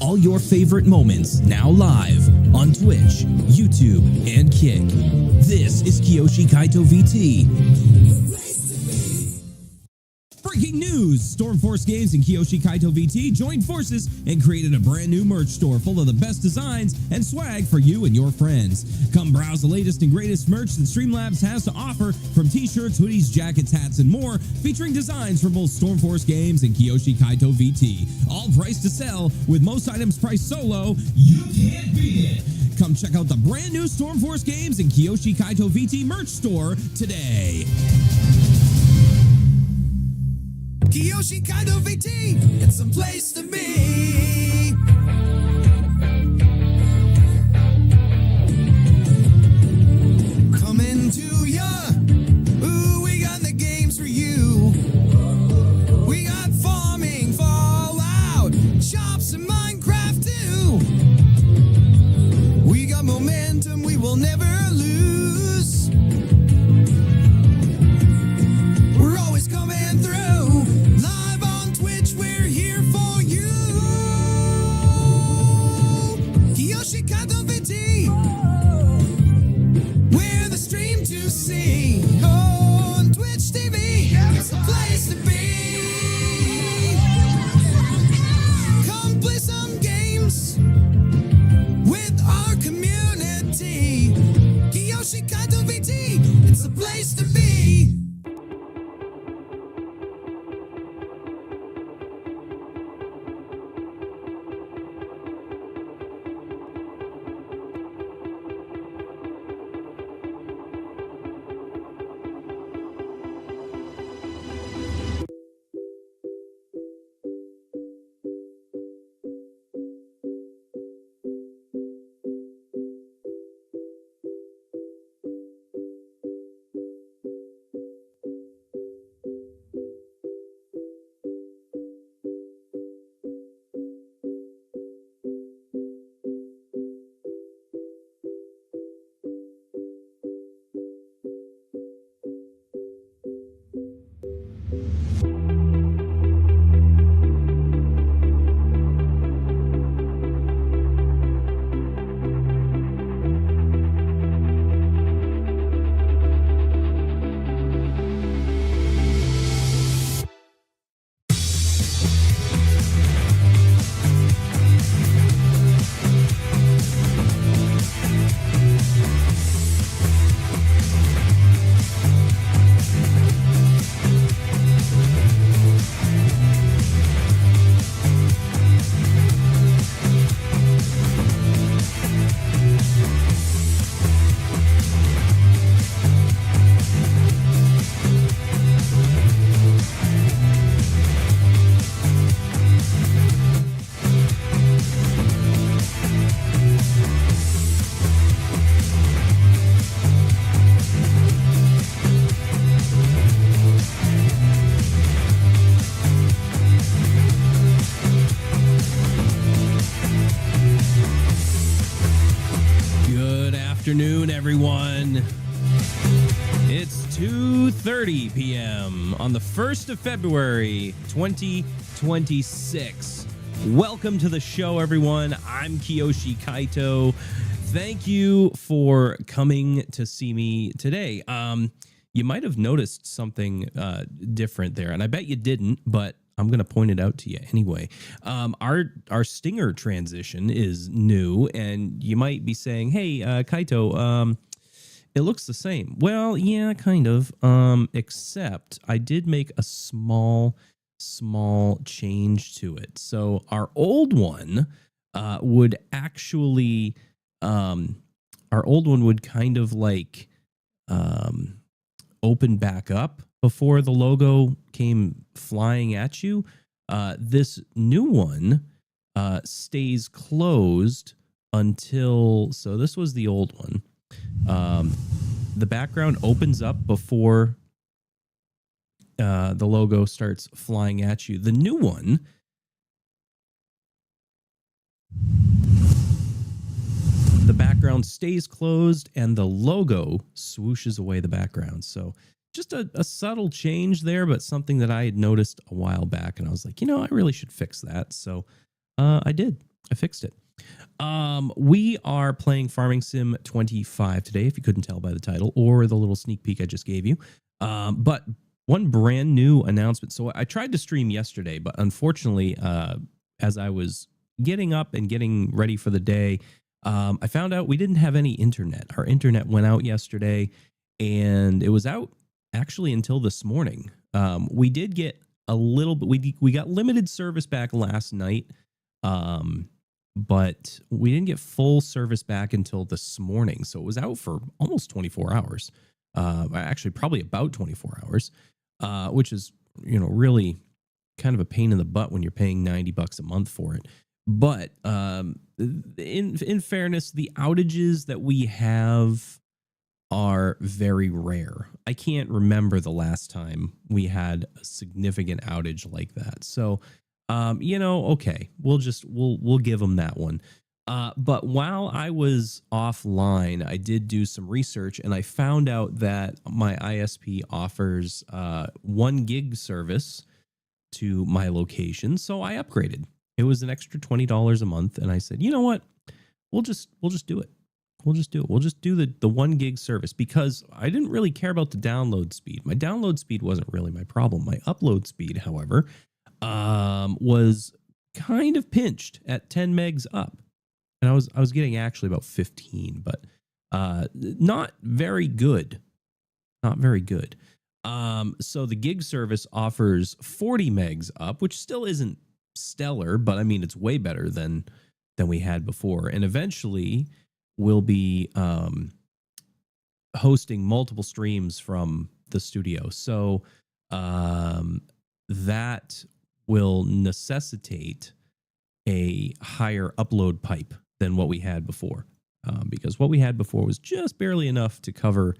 all your favorite moments now live on Twitch, YouTube, and Kick. This is Kiyoshi Kaito VT. Breaking news! Stormforce Games and Kiyoshi Kaito VT joined forces and created a brand new merch store full of the best designs and swag for you and your friends. Come browse the latest and greatest merch that Streamlabs has to offer, from t-shirts, hoodies, jackets, hats, and more, featuring designs from both Stormforce Games and Kiyoshi Kaito VT. All priced to sell, with most items priced so low, you can't beat it. Come check out the brand new Stormforce Games and Kiyoshi Kaito VT merch store today. Kiyoshi Kaito VT, it's a place to be. Coming to ya, ooh, we got the games for you. We got farming, Fallout, shops, and Minecraft too. We got momentum we will never lose. We're always coming through. It's a place to be. Afternoon, everyone. It's 2:30 p.m. on the 1st of February, 2026. Welcome to the show, everyone. I'm Kiyoshi Kaito. Thank you for coming to see me today. You might have noticed something different there, and I bet you didn't, but I'm going to point it out to you anyway. Our Stinger transition is new, and you might be saying, hey, Kaito, it looks the same. Well, yeah, kind of, except I did make a small change to it. So our old one would actually, kind of like open back up before the logo came flying at you. This new one stays closed until, so this was the old one. The background opens up before the logo starts flying at you. The new one, the background stays closed and the logo swooshes away the background. So just a subtle change there, but something that I had noticed a while back, and I was like, I really should fix that. So I did. I fixed it. We are playing Farming Sim 25 today, if you couldn't tell by the title or the little sneak peek I just gave you. But one brand new announcement. So I tried to stream yesterday, but unfortunately, as I was getting up and getting ready for the day, I found out we didn't have any internet. Our internet went out yesterday, and it was out actually until this morning. We did get a little bit. We got limited service back last night, but we didn't get full service back until this morning. So it was out for almost 24 hours. Actually, probably about 24 hours, which is really kind of a pain in the butt when you're paying $90 a month for it. But in fairness, the outages that we have are very rare. I can't remember the last time we had a significant outage like that. So, okay, we'll give them that one. But while I was offline, I did do some research, and I found out that my ISP offers 1 gig service to my location. So I upgraded. It was an extra $20 a month, and I said, you know what? We'll just do it. We'll just do it. We'll just do the 1 gig service, because I didn't really care about the download speed. My download speed wasn't really my problem. My upload speed, however, was kind of pinched at 10 megs up. And I was getting actually about 15, but not very good. Not very good. So the gig service offers 40 megs up, which still isn't stellar, but I mean, it's way better than we had before. And eventually we'll be hosting multiple streams from the studio. So that will necessitate a higher upload pipe than what we had before, because what we had before was just barely enough to cover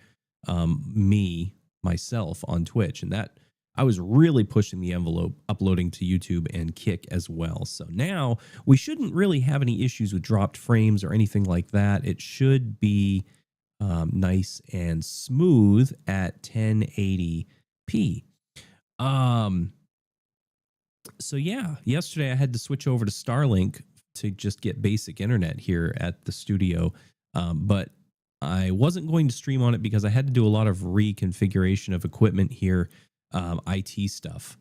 myself on Twitch, and that I was really pushing the envelope uploading to YouTube and Kick as well. So now we shouldn't really have any issues with dropped frames or anything like that. It should be nice and smooth at 1080p. So yeah, yesterday I had to switch over to Starlink to just get basic internet here at the studio. But I wasn't going to stream on it because I had to do a lot of reconfiguration of equipment here, IT stuff,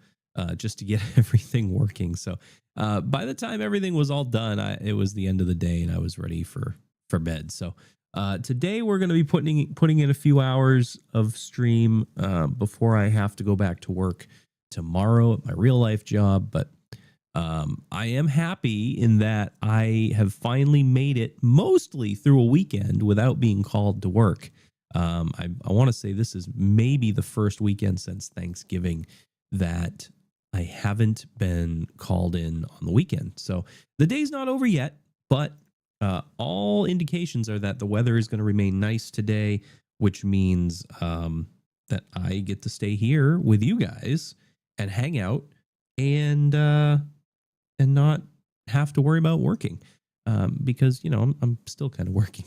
just to get everything working. So by the time everything was all done, it was the end of the day and I was ready for bed. So today we're going to be putting in a few hours of stream before I have to go back to work tomorrow at my real life job. But I am happy in that I have finally made it mostly through a weekend without being called to work. I want to say this is maybe the first weekend since Thanksgiving that I haven't been called in on the weekend. So the day's not over yet, but all indications are that the weather is going to remain nice today, which means that I get to stay here with you guys and hang out and not have to worry about working, because I'm still kind of working.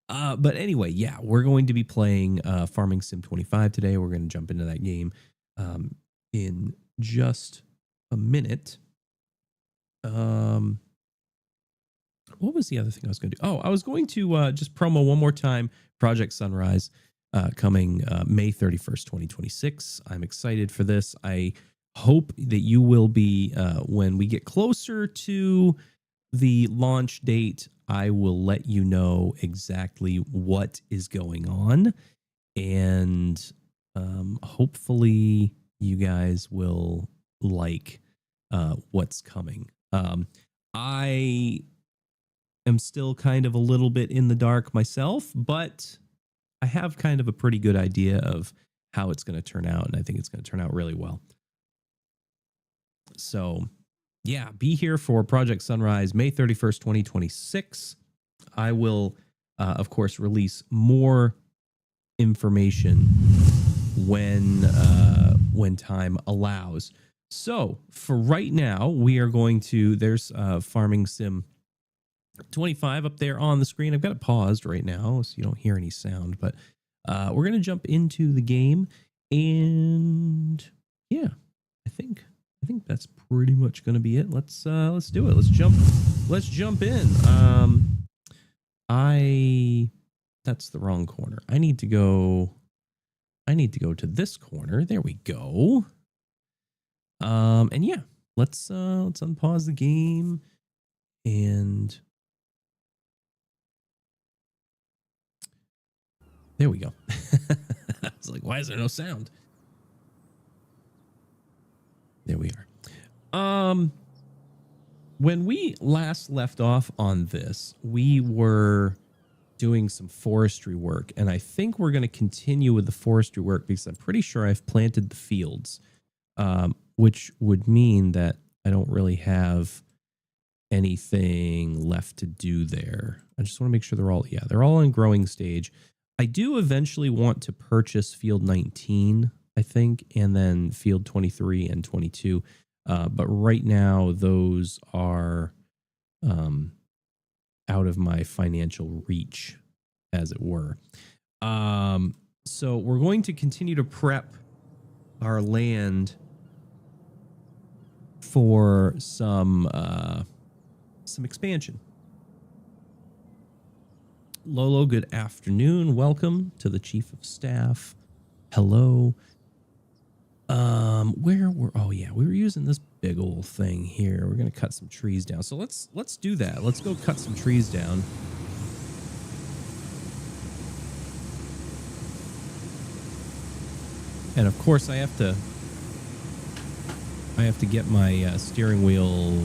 But anyway, yeah, we're going to be playing Farming Sim 25 today. We're going to jump into that game in just a minute. What was the other thing I was going to do? Oh, I was going to just promo one more time Project Sunrise, coming May 31st, 2026. I'm excited for this. I hope that you will be when we get closer to the launch date. I will let you know exactly what is going on, and hopefully you guys will like what's coming. I am still kind of a little bit in the dark myself, but I have kind of a pretty good idea of how it's going to turn out, and I think it's going to turn out really well. So yeah, be here for Project Sunrise, May 31st, 2026. I will, of course, release more information when time allows. So for right now, we are going to, there's Farming Sim 25 up there on the screen. I've got it paused right now so you don't hear any sound, but we're going to jump into the game, and yeah, I think think that's pretty much going to be it. Let's do it. Let's jump in. I that's the wrong corner. I need to go to this corner. There we go. And yeah, let's unpause the game and there we go. I was like, why is there no sound? There we are. When we last left off on this, we were doing some forestry work, and I think we're going to continue with the forestry work because I'm pretty sure I've planted the fields, which would mean that I don't really have anything left to do there. I just want to make sure they're all in growing stage. I do eventually want to purchase field 19, I think, and then field 23 and 22. But right now, those are out of my financial reach, as it were. So we're going to continue to prep our land for some expansion. Lolo, good afternoon. Welcome to the Chief of Staff. Hello. We were using this big old thing here. We're gonna cut some trees down. So let's do that. Let's go cut some trees down. And of course I have to get my steering wheel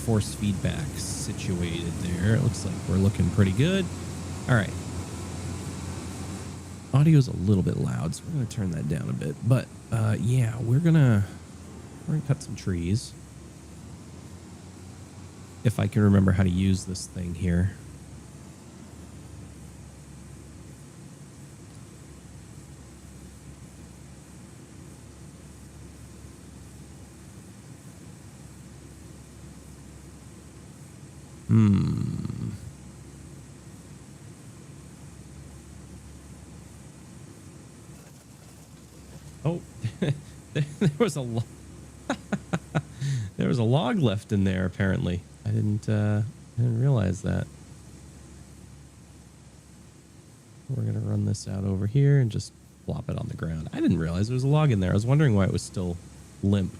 force feedback situated there. It looks like we're looking pretty good. All right. Audio's a little bit loud, so we're going to turn that down a bit. But yeah, we're gonna cut some trees. If I can remember how to use this thing here. Oh, there was a there was a log left in there. Apparently, I didn't realize that. We're gonna run this out over here and just plop it on the ground. I didn't realize there was a log in there. I was wondering why it was still limp.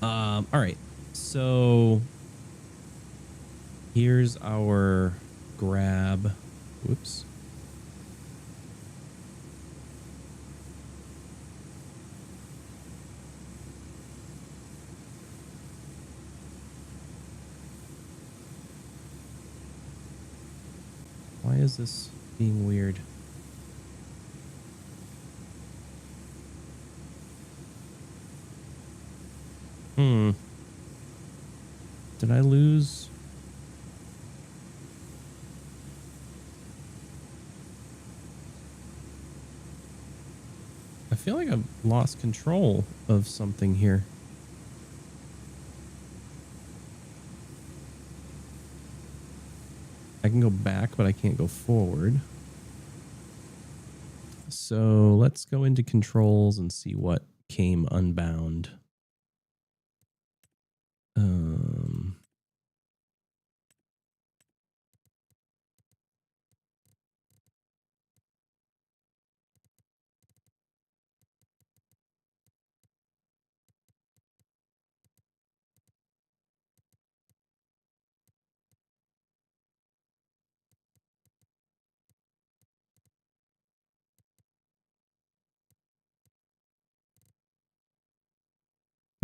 All right, so here's our grab. Whoops. Why is this being weird? Did I lose? I feel like I've lost control of something here. I can go back, but I can't go forward. So let's go into controls and see what came unbound.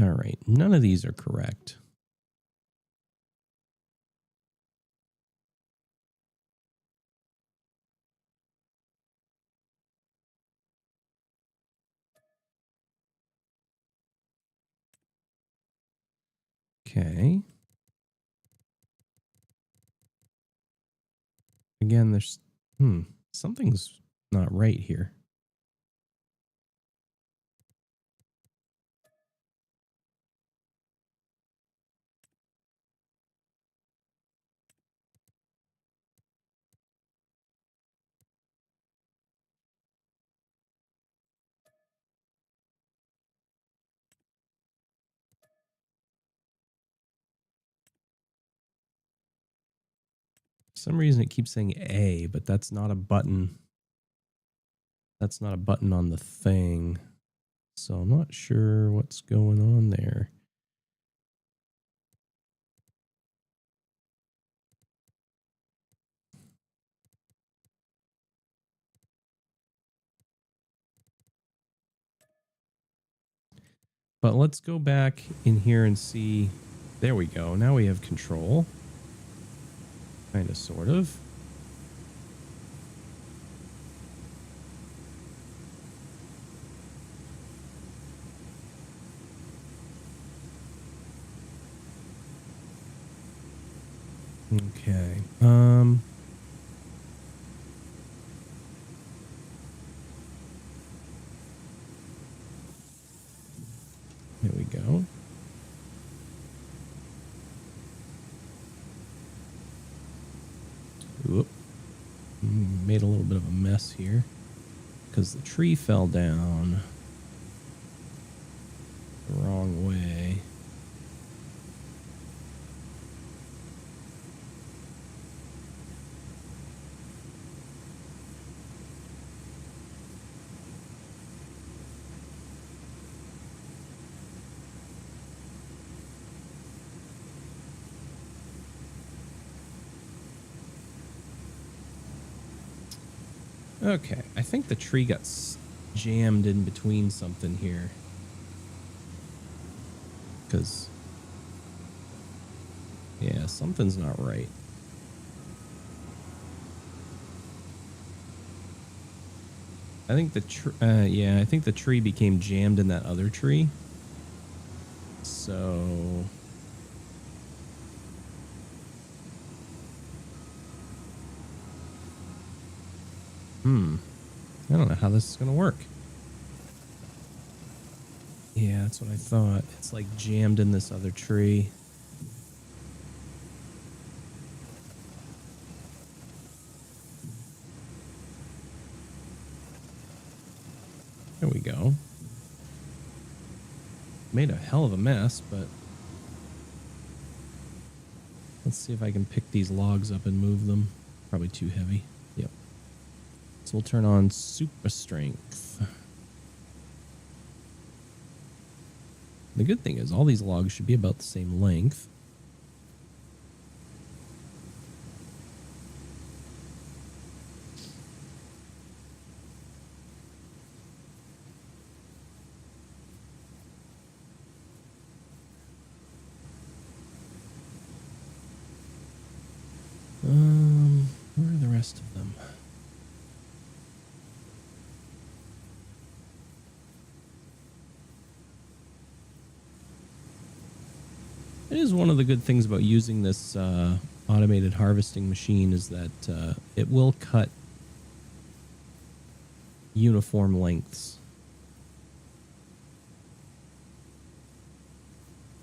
All right, none of these are correct. Okay. Again, there's something's not right here. some reason it keeps saying A, but that's not a button. That's not a button on the thing. So I'm not sure what's going on there. But let's go back in here and see. There we go. Now we have control. Kind of, sort of. Okay. There we go. Whoop. Made a little bit of a mess here because the tree fell down the wrong way. Okay, I think the tree got jammed in between something here. Because, yeah, something's not right. I think I think the tree became jammed in that other tree. So I don't know how this is going to work. Yeah, that's what I thought. It's like jammed in this other tree. There we go. Made a hell of a mess, but let's see if I can pick these logs up and move them. Probably too heavy. Yep. So we'll turn on super strength. The good thing is all these logs should be about the same length. Where are the rest of them? It is one of the good things about using this automated harvesting machine is that it will cut uniform lengths,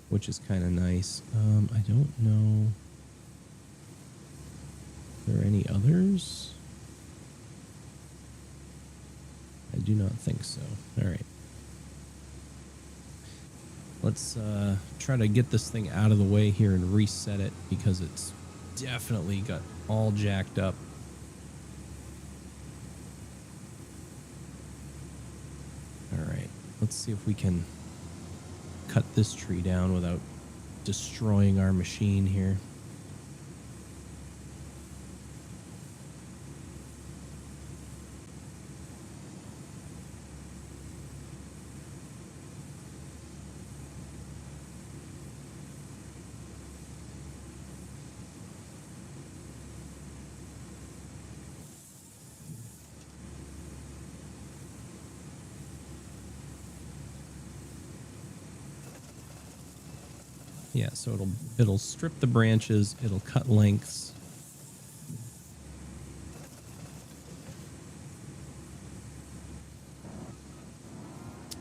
which is kind of nice. I don't know. Are there any others? I do not think so. All right. Let's try to get this thing out of the way here and reset it because it's definitely got all jacked up. All right. Let's see if we can cut this tree down without destroying our machine here. Yeah, so it'll strip the branches, it'll cut lengths.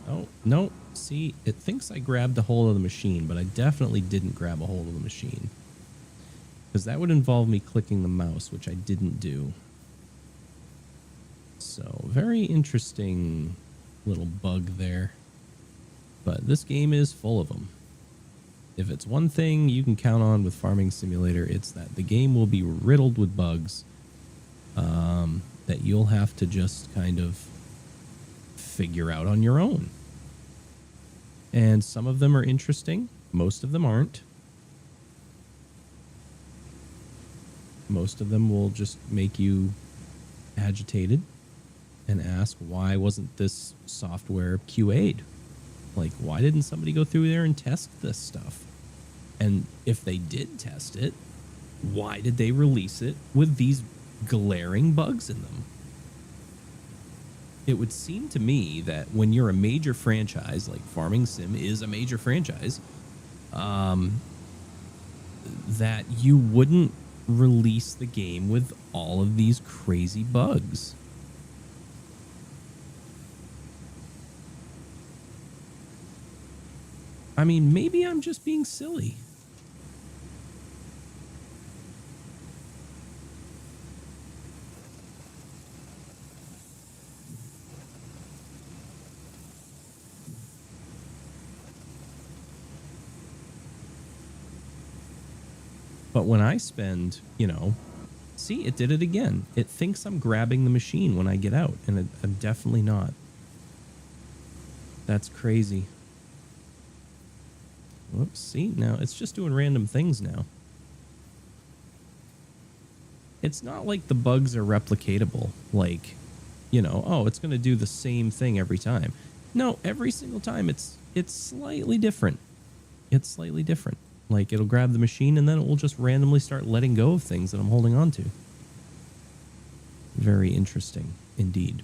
Oh, no. See, it thinks I grabbed a hold of the machine, but I definitely didn't grab a hold of the machine. Because that would involve me clicking the mouse, which I didn't do. So, very interesting little bug there. But this game is full of them. if it's one thing you can count on with Farming Simulator, it's that the game will be riddled with bugs that you'll have to just kind of figure out on your own. And some of them are interesting. Most of them aren't. Most of them will just make you agitated and ask, why wasn't this software QA'd? Like, why didn't somebody go through there and test this stuff? And if they did test it, why did they release it with these glaring bugs in them? It would seem to me that when you're a major franchise, like Farming Sim is a major franchise, that you wouldn't release the game with all of these crazy bugs. I mean, maybe I'm just being silly. But when I spend, see, it did it again. It thinks I'm grabbing the machine when I get out, and I'm definitely not. That's crazy. Whoops, see, now it's just doing random things now. It's not like the bugs are replicatable, like, oh, it's going to do the same thing every time. No, every single time it's slightly different. It's slightly different. Like, it'll grab the machine and then it will just randomly start letting go of things that I'm holding on to. Very interesting indeed.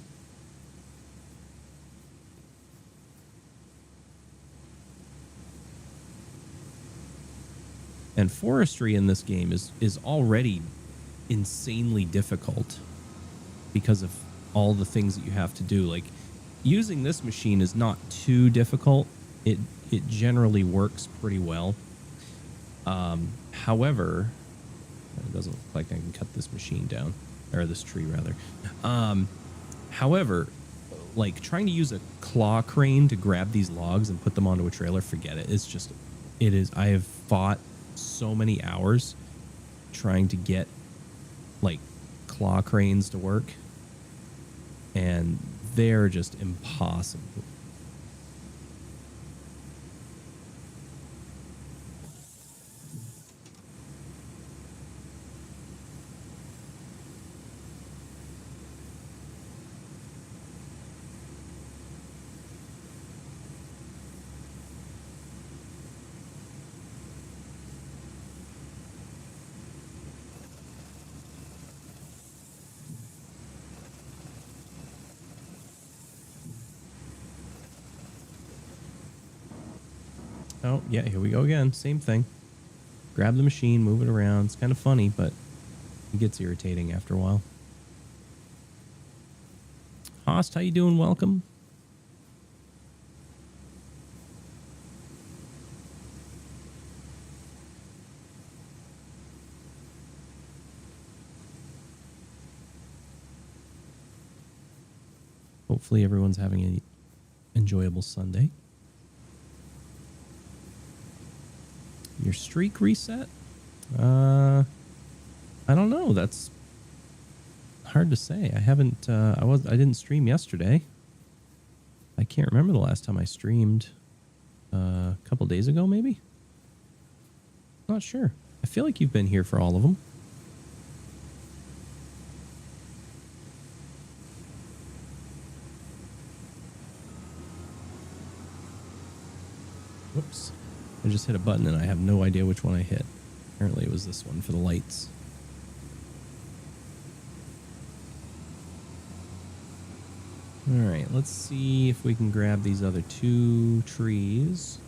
And forestry in this game is already insanely difficult because of all the things that you have to do. Like, using this machine is not too difficult. It generally works pretty well. However, it doesn't look like I can cut this machine down, or this tree rather. However, like trying to use a claw crane to grab these logs and put them onto a trailer, forget it. I have fought so many hours trying to get like claw cranes to work, and they're just impossible. Oh, yeah, here we go again. Same thing. Grab the machine, move it around. It's kind of funny, but it gets irritating after a while. Host, how you doing? Welcome. Hopefully everyone's having an enjoyable Sunday. Your streak reset? I don't know. That's hard to say. I haven't. I didn't stream yesterday. I can't remember the last time I streamed. A couple days ago, maybe. Not sure. I feel like you've been here for all of them. Whoops. I just hit a button and I have no idea which one I hit. Apparently it was this one for the lights. All right, let's see if we can grab these other 2 trees.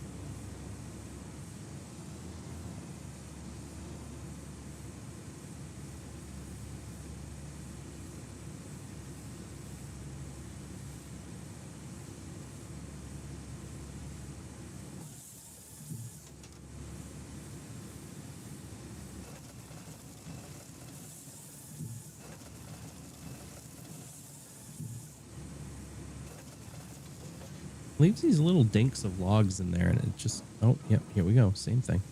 Leaves these little dinks of logs in there, and it just, oh, yep, here we go. Same thing.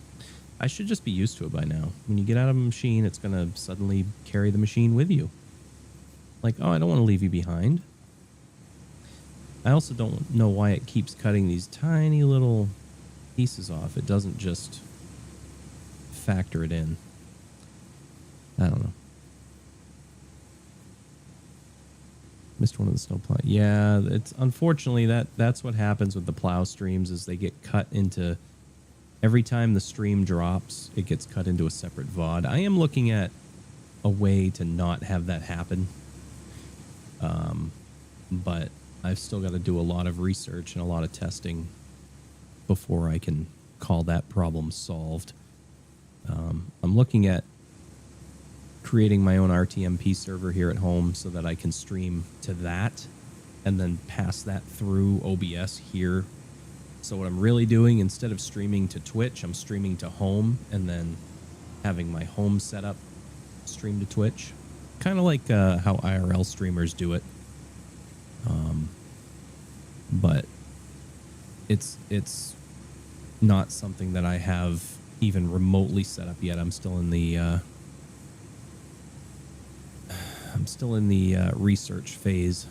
I should just be used to it by now. When you get out of a machine, it's going to suddenly carry the machine with you. Like, oh, I don't want to leave you behind. I also don't know why it keeps cutting these tiny little pieces off. It doesn't just factor it in. I don't know. Missed one of the snow plow. Yeah, it's unfortunately that's what happens with the plow streams is they get cut into every time the stream drops, it gets cut into a separate VOD. I am looking at a way to not have that happen. But I've still got to do a lot of research and a lot of testing before I can call that problem solved. I'm looking at creating my own RTMP server here at home so that I can stream to that and then pass that through OBS here. So what I'm really doing, instead of streaming to Twitch, I'm streaming to home and then having my home setup stream to Twitch. Kind of like how IRL streamers do it. But it's not something that I have even remotely set up yet. I'm still in the research phase.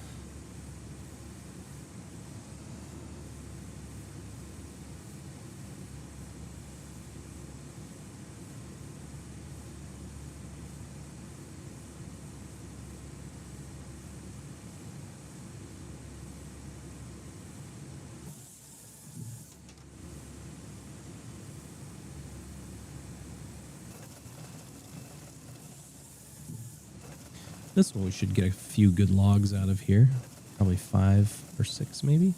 This one we should get a few good logs out of here. Probably 5 or 6 maybe.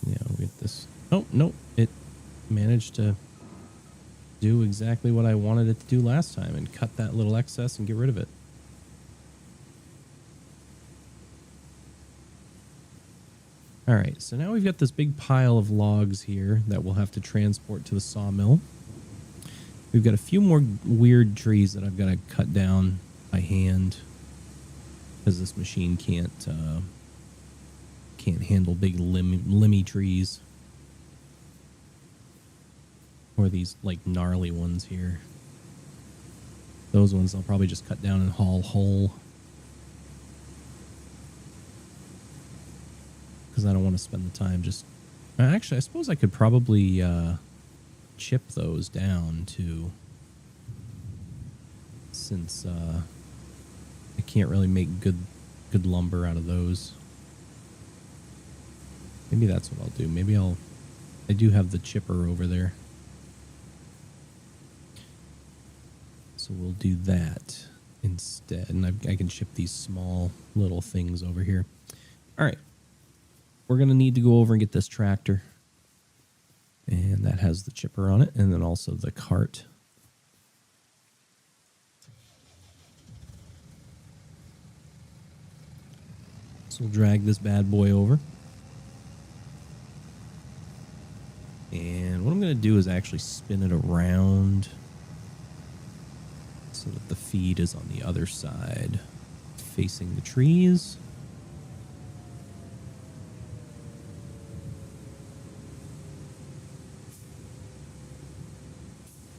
Yeah, we'll get this. Oh, no. It managed to do exactly what I wanted it to do last time and cut that little excess and get rid of it. All right, so now we've got this big pile of logs here that we'll have to transport to the sawmill. We've got a few more weird trees that I've got to cut down by hand because this machine can't handle big limby trees or these like gnarly ones here. Those ones I'll probably just cut down and haul whole because I don't want to spend the time just. Actually, I suppose I could probably. Chip those down too, since I can't really make good lumber out of those. Maybe that's what I'll do. Maybe I do have the chipper over there, so we'll do that instead, and I can ship these small little things over here. All right, we're gonna need to go over and get this tractor. And that has the chipper on it, and then also the cart. So we'll drag this bad boy over. And what I'm going to do is actually spin it around so that the feed is on the other side, facing the trees.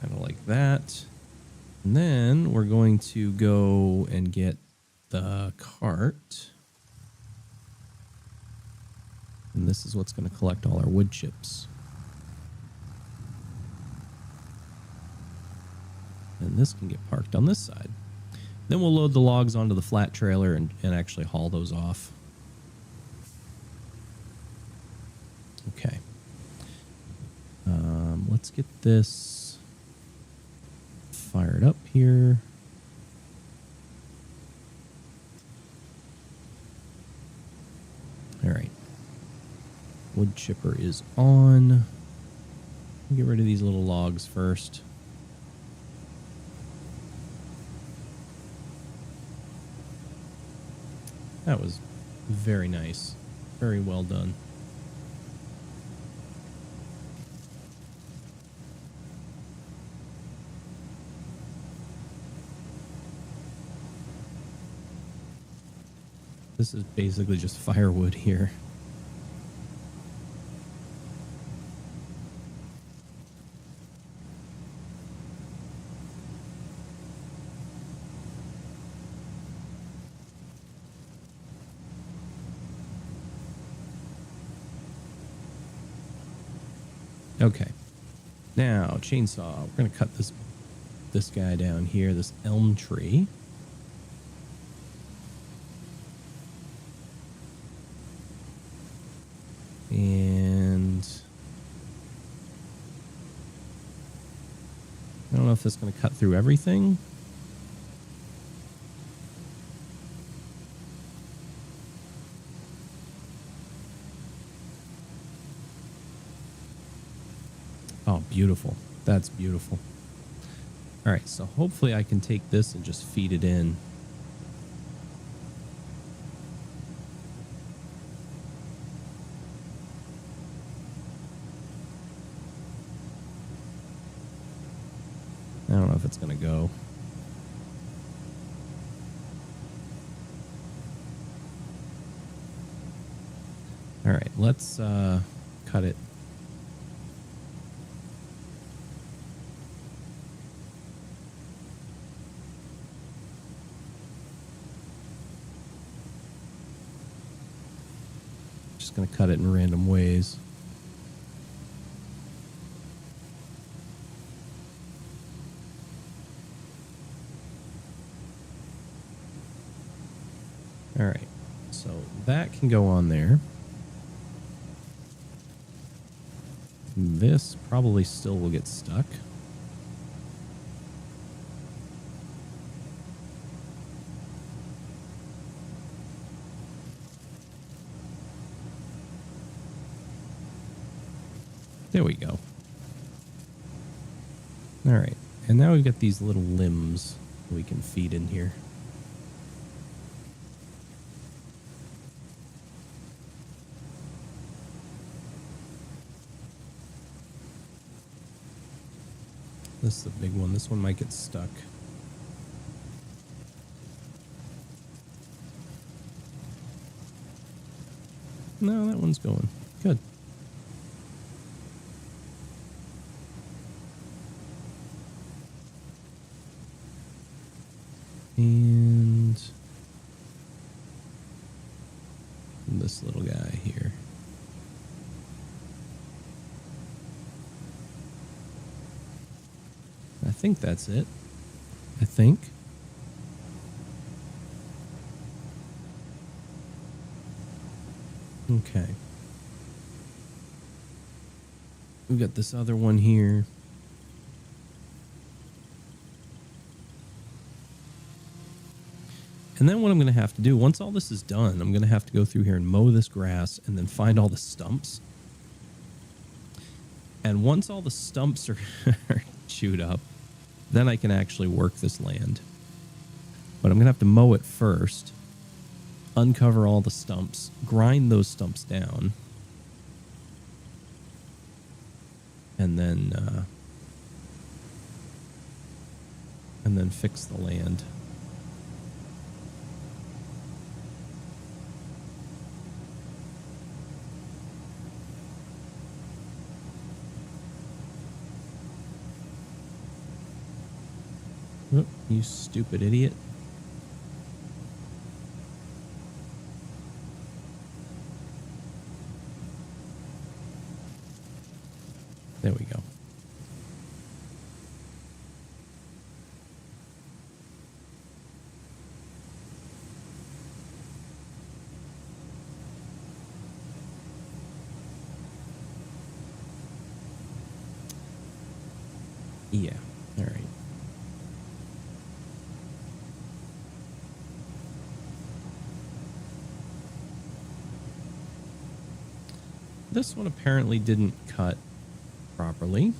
Kind of like that. And then we're going to go and get the cart. And this is what's going to collect all our wood chips. And this can get parked on this side. Then we'll load the logs onto the flat trailer and actually haul those off. Okay. Let's get this fired up here. All right. Wood chipper is on. Get rid of these little logs first. That was very nice. Very well done. This is basically just firewood here. Okay. Now, chainsaw. We're going to cut this guy down here, this elm tree. And I don't know if that's going to cut through everything. Oh, beautiful. That's beautiful. All right, so hopefully I can take this and just feed it in. I don't know if it's going to go. All right, let's cut it. Just going to cut it in random ways. All right, so that can go on there. This probably still will get stuck. There we go. All right, and now we've got these little limbs we can feed in here. This is a big one. This one might get stuck. No, that one's going. Good. And this little guy here. I think that's it. I think. Okay. We've got this other one here. And then what I'm going to have to do, once all this is done, I'm going to have to go through here and mow this grass and then find all the stumps. And once all the stumps are chewed up, then I can actually work this land. But I'm going to have to mow it first, uncover all the stumps, grind those stumps down, and then fix the land. Oh, you stupid idiot. There we go. Yeah, all right. This one apparently didn't cut properly.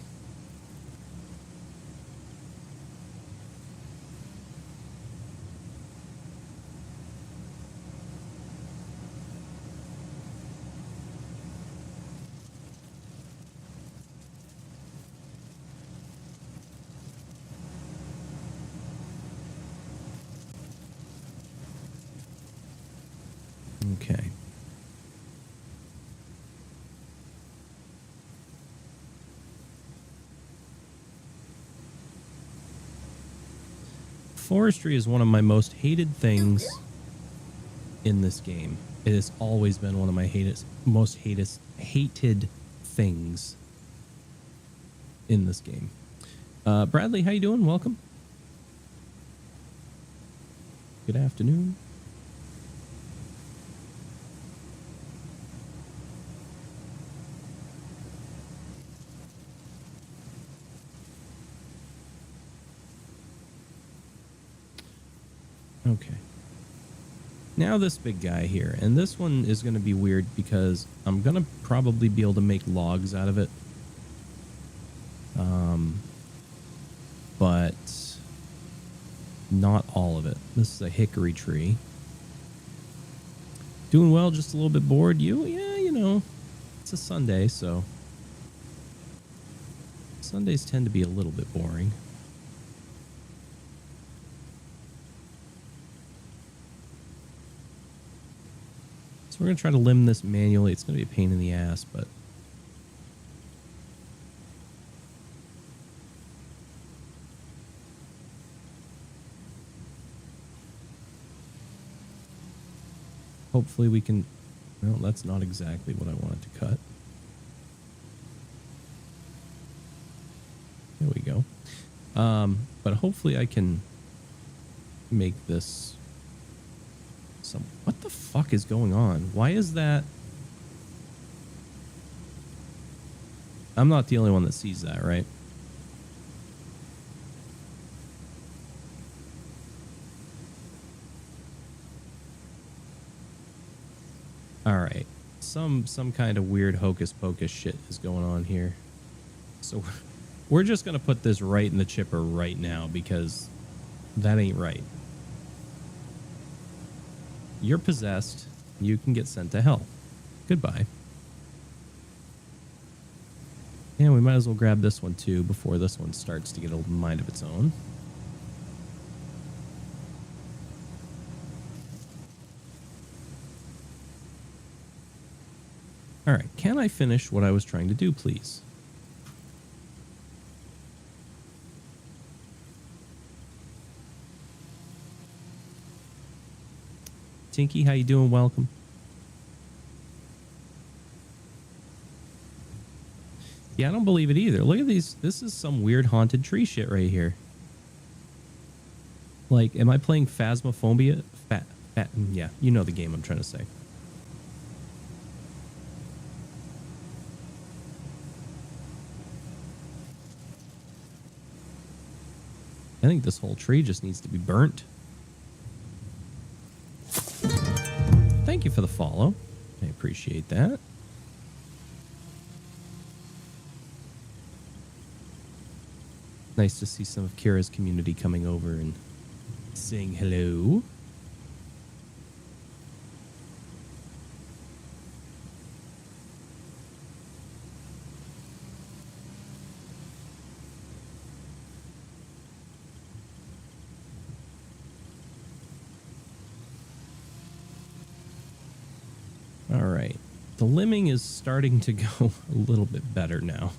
Forestry is one of my most hated things in this game. It has always been one of my most hated things in this game. Bradley, how you doing? Welcome. Good afternoon. Okay. Now this big guy here, and this one is going to be weird because I'm going to probably be able to make logs out of it. But not all of it. This is a hickory tree. Doing well, just a little bit bored. You? Yeah, you know, it's a Sunday, so Sundays tend to be a little bit boring. So we're going to try to limb this manually. It's going to be a pain in the ass, but hopefully we can... Well, that's not exactly what I wanted to cut. There we go. But hopefully I can make this... What the fuck is going on? Why is that? I'm not the only one that sees that, right? All right. Some kind of weird hocus pocus shit is going on here. So we're just going to put this right in the chipper right now because that ain't right. You're possessed. You can get sent to hell. Goodbye. And we might as well grab this one too before this one starts to get a mind of its own. All right. Can I finish what I was trying to do, please? Tinky, how you doing? Welcome. Yeah, I don't believe it either. Look at these. This is some weird haunted tree shit right here. Like, am I playing Phasmophobia? Yeah, you know the game I'm trying to say. I think this whole tree just needs to be burnt. Thank you for the follow. I appreciate that. Nice to see some of Kira's community coming over and saying hello. All right. The limbing is starting to go a little bit better now.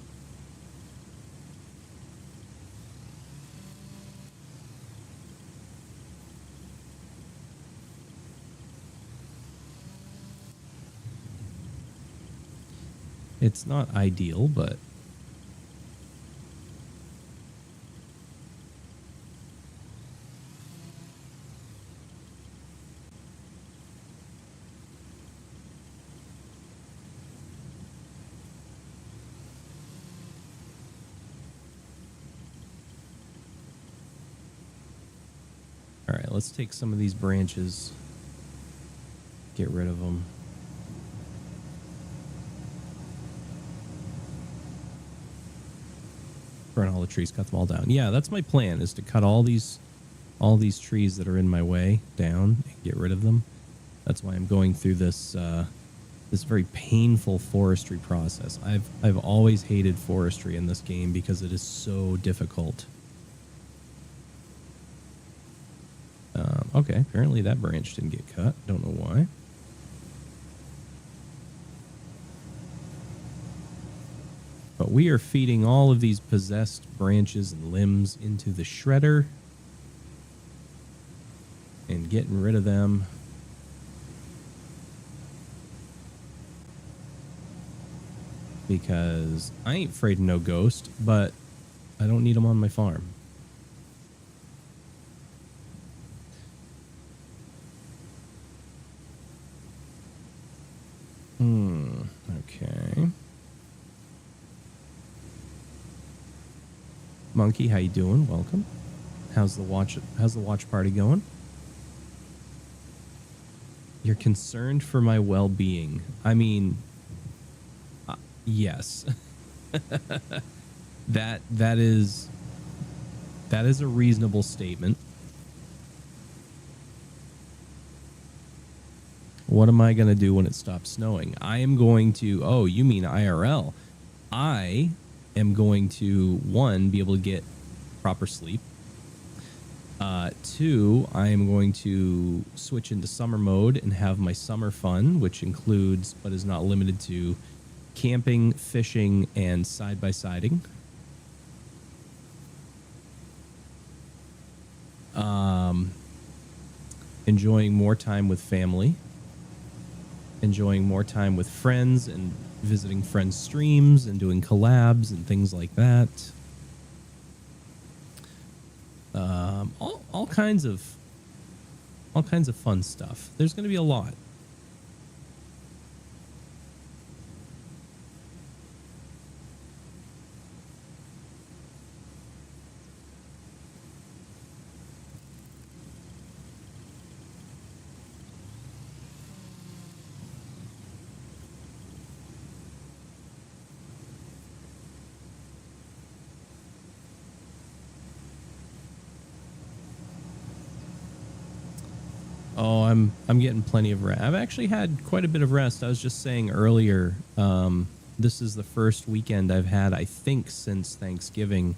It's not ideal, but all right, let's take some of these branches, get rid of them. Burn all the trees, cut them all down. Yeah, that's my plan, is to cut all these trees that are in my way down and get rid of them. That's why I'm going through this this very painful forestry process. I've always hated forestry in this game because it is so difficult. Okay, apparently that branch didn't get cut. Don't know why. But we are feeding all of these possessed branches and limbs into the shredder. and getting rid of them. Because I ain't afraid of no ghost, but I don't need them on my farm. Okay. Monkey, how you doing? Welcome. How's the watch party going? You're concerned for my well-being. I mean, yes. that is a reasonable statement. What am I going to do when it stops snowing? I am going to, oh, you mean IRL. I am going to, one, be able to get proper sleep. Two, I am going to switch into summer mode and have my summer fun, which includes, but is not limited to, camping, fishing, and side-by-siding. Enjoying more time with family. Enjoying more time with friends and visiting friends' streams and doing collabs and things like that. All kinds of fun stuff. There's going to be a lot. Oh, I'm getting plenty of rest. I've actually had quite a bit of rest. I was just saying earlier, this is the first weekend I've had, I think, since Thanksgiving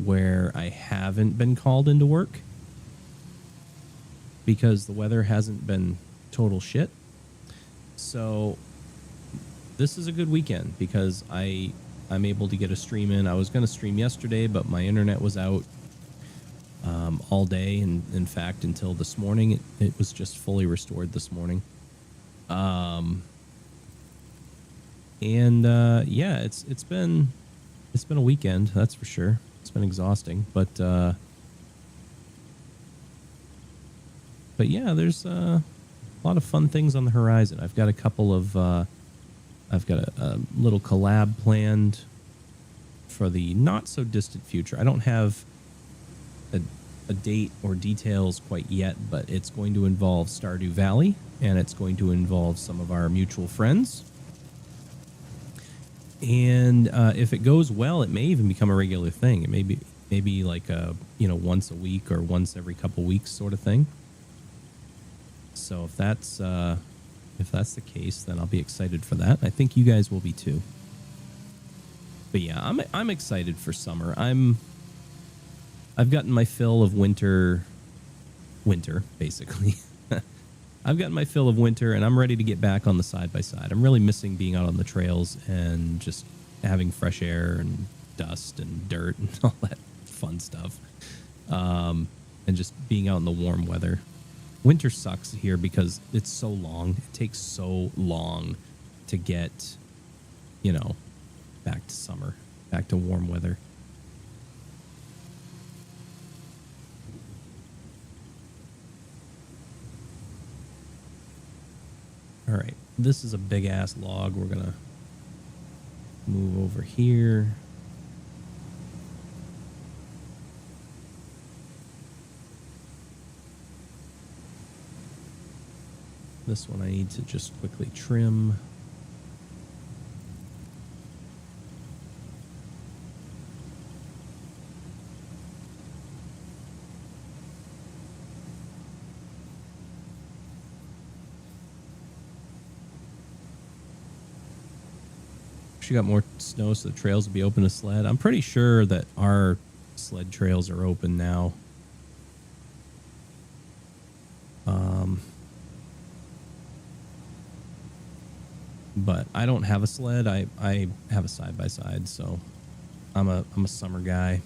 where I haven't been called into work because the weather hasn't been total shit. So this is a good weekend because I'm able to get a stream in. I was going to stream yesterday, but my internet was out all day, and in fact until this morning. It was just fully restored this morning. Yeah, it's been a weekend, that's for sure. It's been exhausting, but yeah, there's a lot of fun things on the horizon. I've got a couple of I've got a little collab planned for the not so distant future. I don't have a date or details quite yet, but it's going to involve Stardew Valley, and it's going to involve some of our mutual friends. And if it goes well, it may even become a regular thing. It may be like a, once a week or once every couple weeks sort of thing. So if that's the case, then I'll be excited for that. I think you guys will be too. But yeah, I'm excited for summer. I've gotten my fill of winter, basically. I've gotten my fill of winter, and I'm ready to get back on the side-by-side. I'm really missing being out on the trails and just having fresh air and dust and dirt and all that fun stuff. And just being out in the warm weather. Winter sucks here because it's so long. It takes so long to get, back to summer, back to warm weather. All right, this is a big ass log. We're gonna move over here. This one I need to just quickly trim. You got more snow, so the trails will be open to sled. I'm pretty sure that our sled trails are open now. But I don't have a sled. I have a side-by-side, so I'm a summer guy.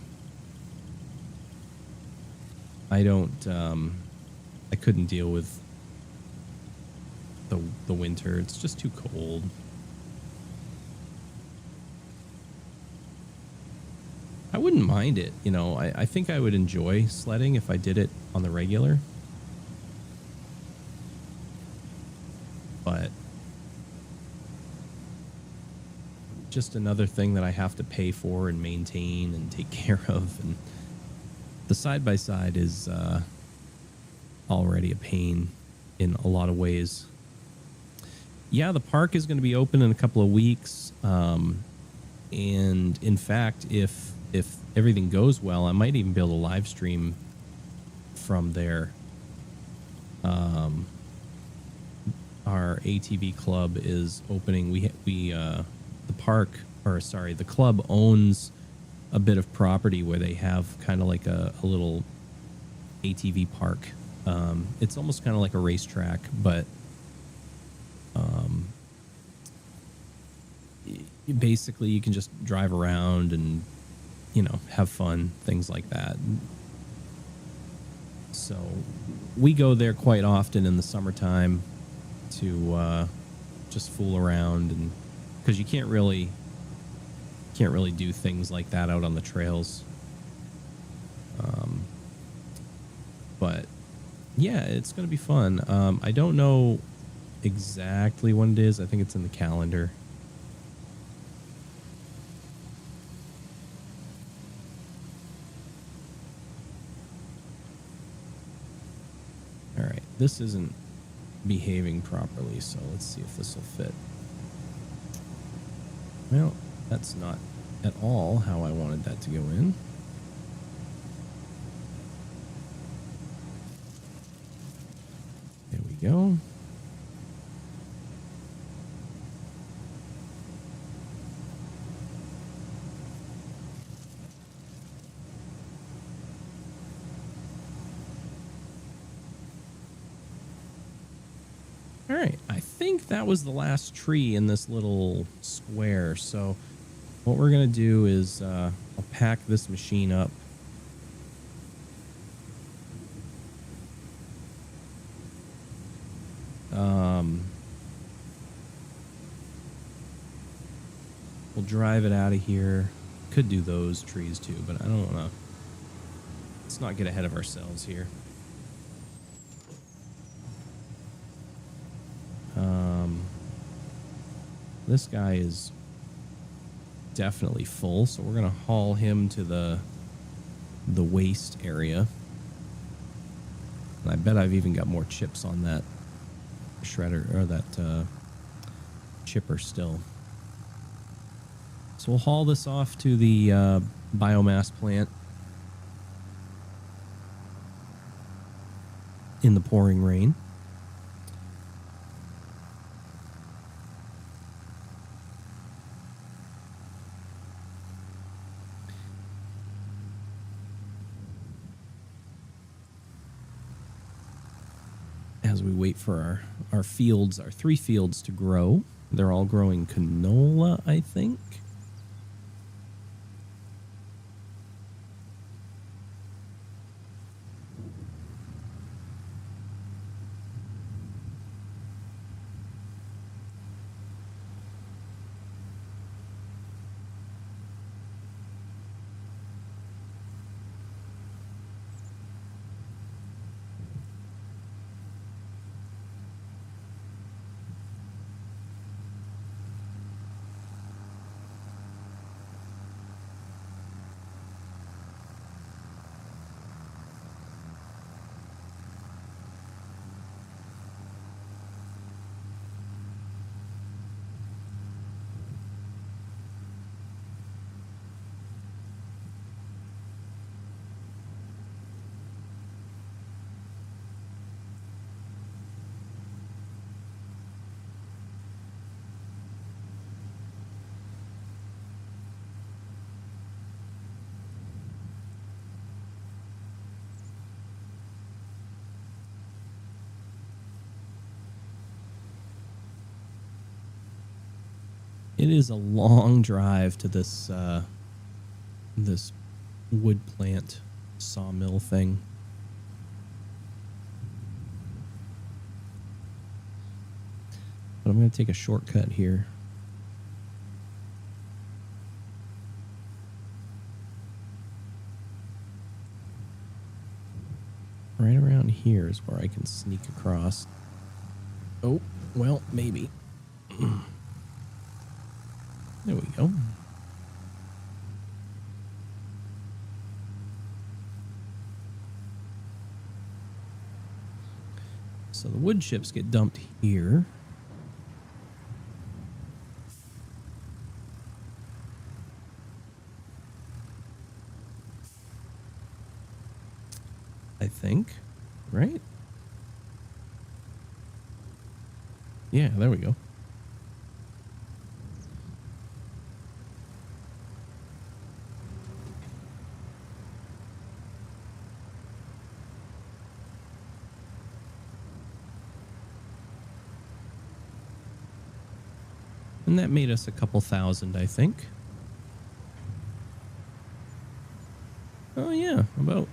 I don't I couldn't deal with the winter. It's just too cold. I wouldn't mind it, you know. I think I would enjoy sledding if I did it on the regular. But just another thing that I have to pay for and maintain and take care of. And the side-by-side is already a pain in a lot of ways. Yeah, the park is going to be open in a couple of weeks. And in fact, if everything goes well, I might even be able to live stream from there. Our ATV club is opening. The club owns a bit of property where they have kind of like a little ATV park. It's almost kind of like a racetrack, but basically you can just drive around and, you know, have fun, things like that. So we go there quite often in the summertime to just fool around, and because you can't really do things like that out on the trails. But yeah, it's going to be fun. I don't know exactly when it is. I think it's in the calendar. All right, this isn't behaving properly, so let's see if this will fit. Well, that's not at all how I wanted that to go in. There we go. All right, I think that was the last tree in this little square. So what we're going to do is I'll pack this machine up. We'll drive it out of here. Could do those trees too, but I don't want to. Let's not get ahead of ourselves here. This guy is definitely full, so we're gonna haul him to the waste area. And I bet I've even got more chips on that shredder, or that chipper still. So we'll haul this off to the biomass plant in the pouring rain. As we wait for our fields, our 3 fields to grow. They're all growing canola, I think. It is a long drive to this this wood plant sawmill thing. I'm going to take a shortcut here. Right around here is where I can sneak across. Oh, well, maybe. There we go. So the wood chips get dumped here. I think, right? Yeah, there we go. And that made us a couple thousand, I think. Oh yeah, about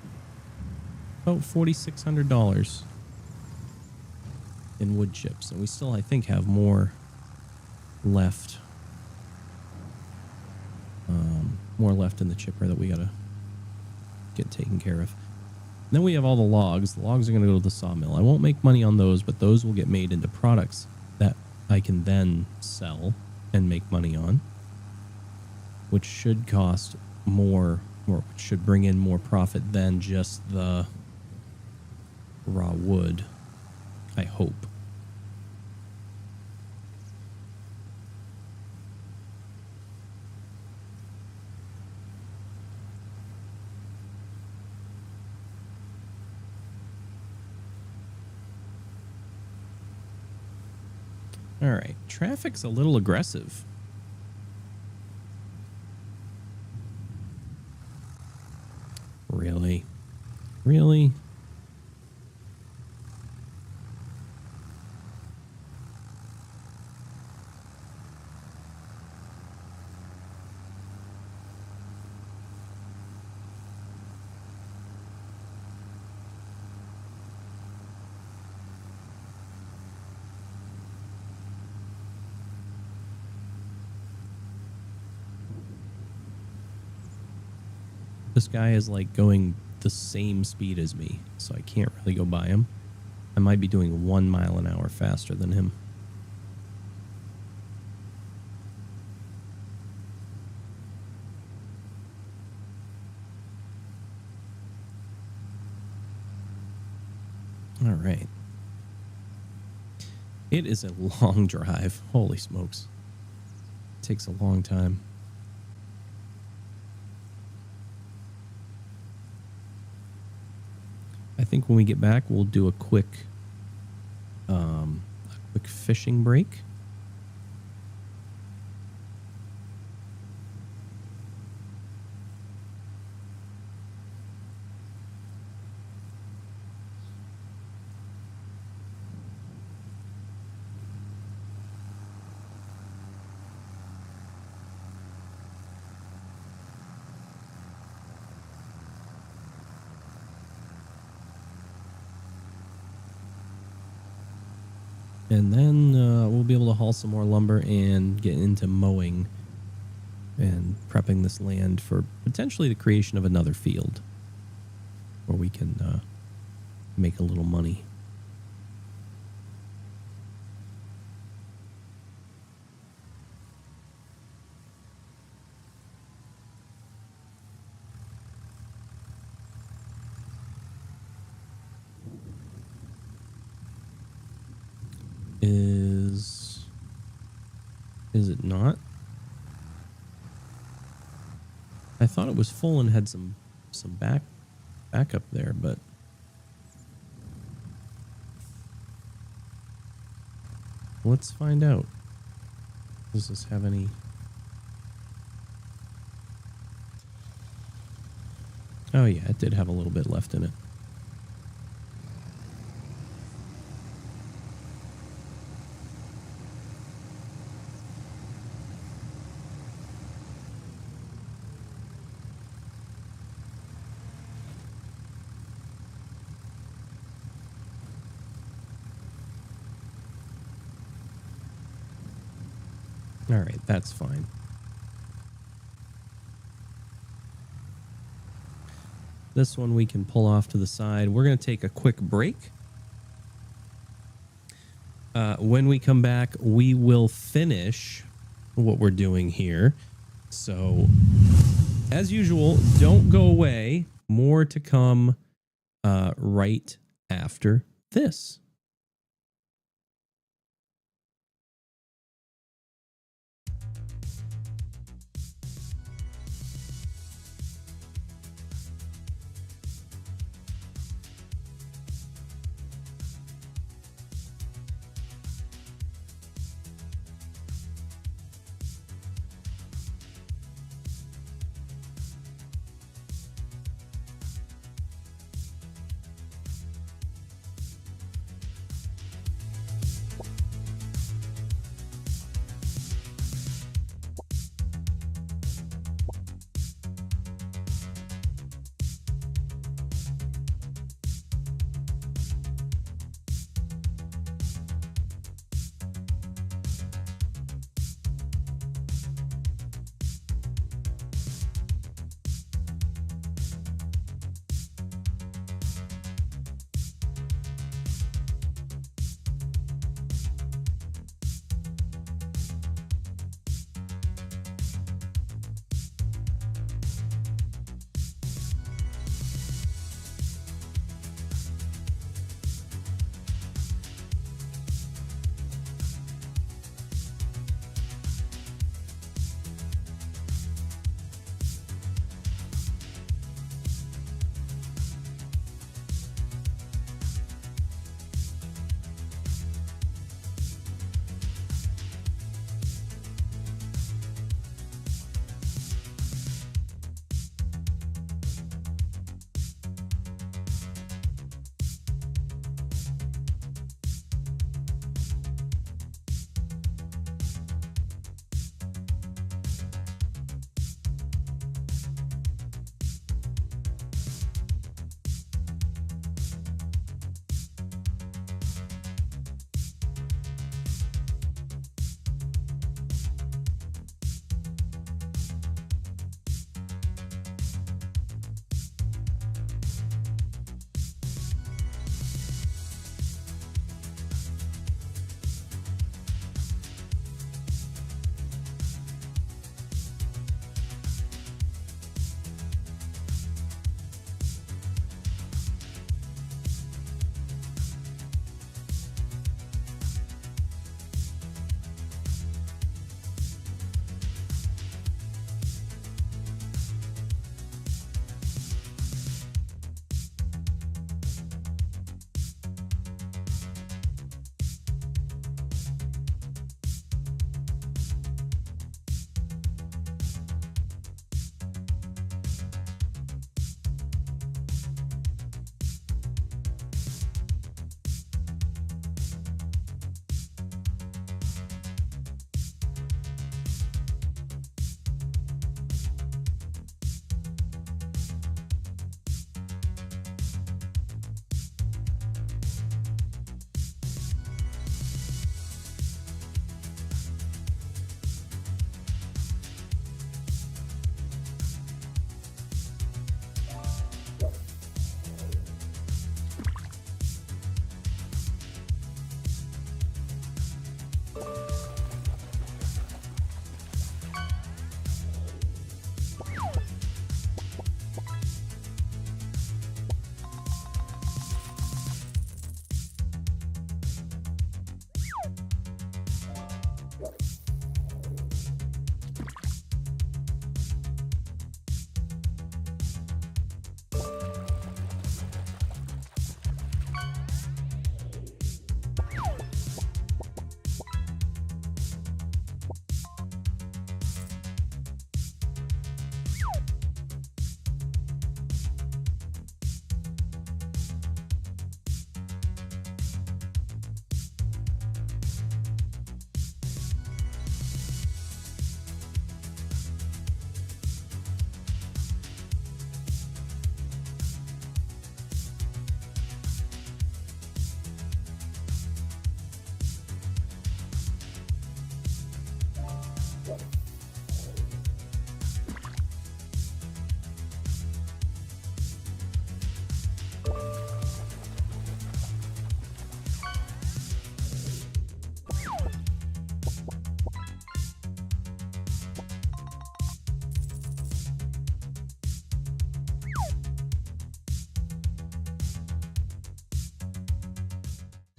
$4,600 in wood chips, and we still, I think, have more left. More left in the chipper that we gotta get taken care of. Then we have all the logs. The logs are gonna go to the sawmill. I won't make money on those, but those will get made into products that I can then sell and make money on, which should cost more, or should bring in more profit than just the raw wood, I hope. All right, traffic's a little aggressive. Really? Really? This guy is like going the same speed as me, so I can't really go by him. I might be doing 1 mile an hour faster than him. All right. It is a long drive. Holy smokes. It takes a long time. I think when we get back, we'll do a quick fishing break. And then we'll be able to haul some more lumber and get into mowing and prepping this land for potentially the creation of another field where we can make a little money. Is it not? I thought it was full and had some backup there, but let's find out. Does this have any? Oh yeah, it did have a little bit left in it. All right, that's fine. This one we can pull off to the side. We're going to take a quick break. When we come back, we will finish what we're doing here. So, as usual, don't go away. More to come right after this.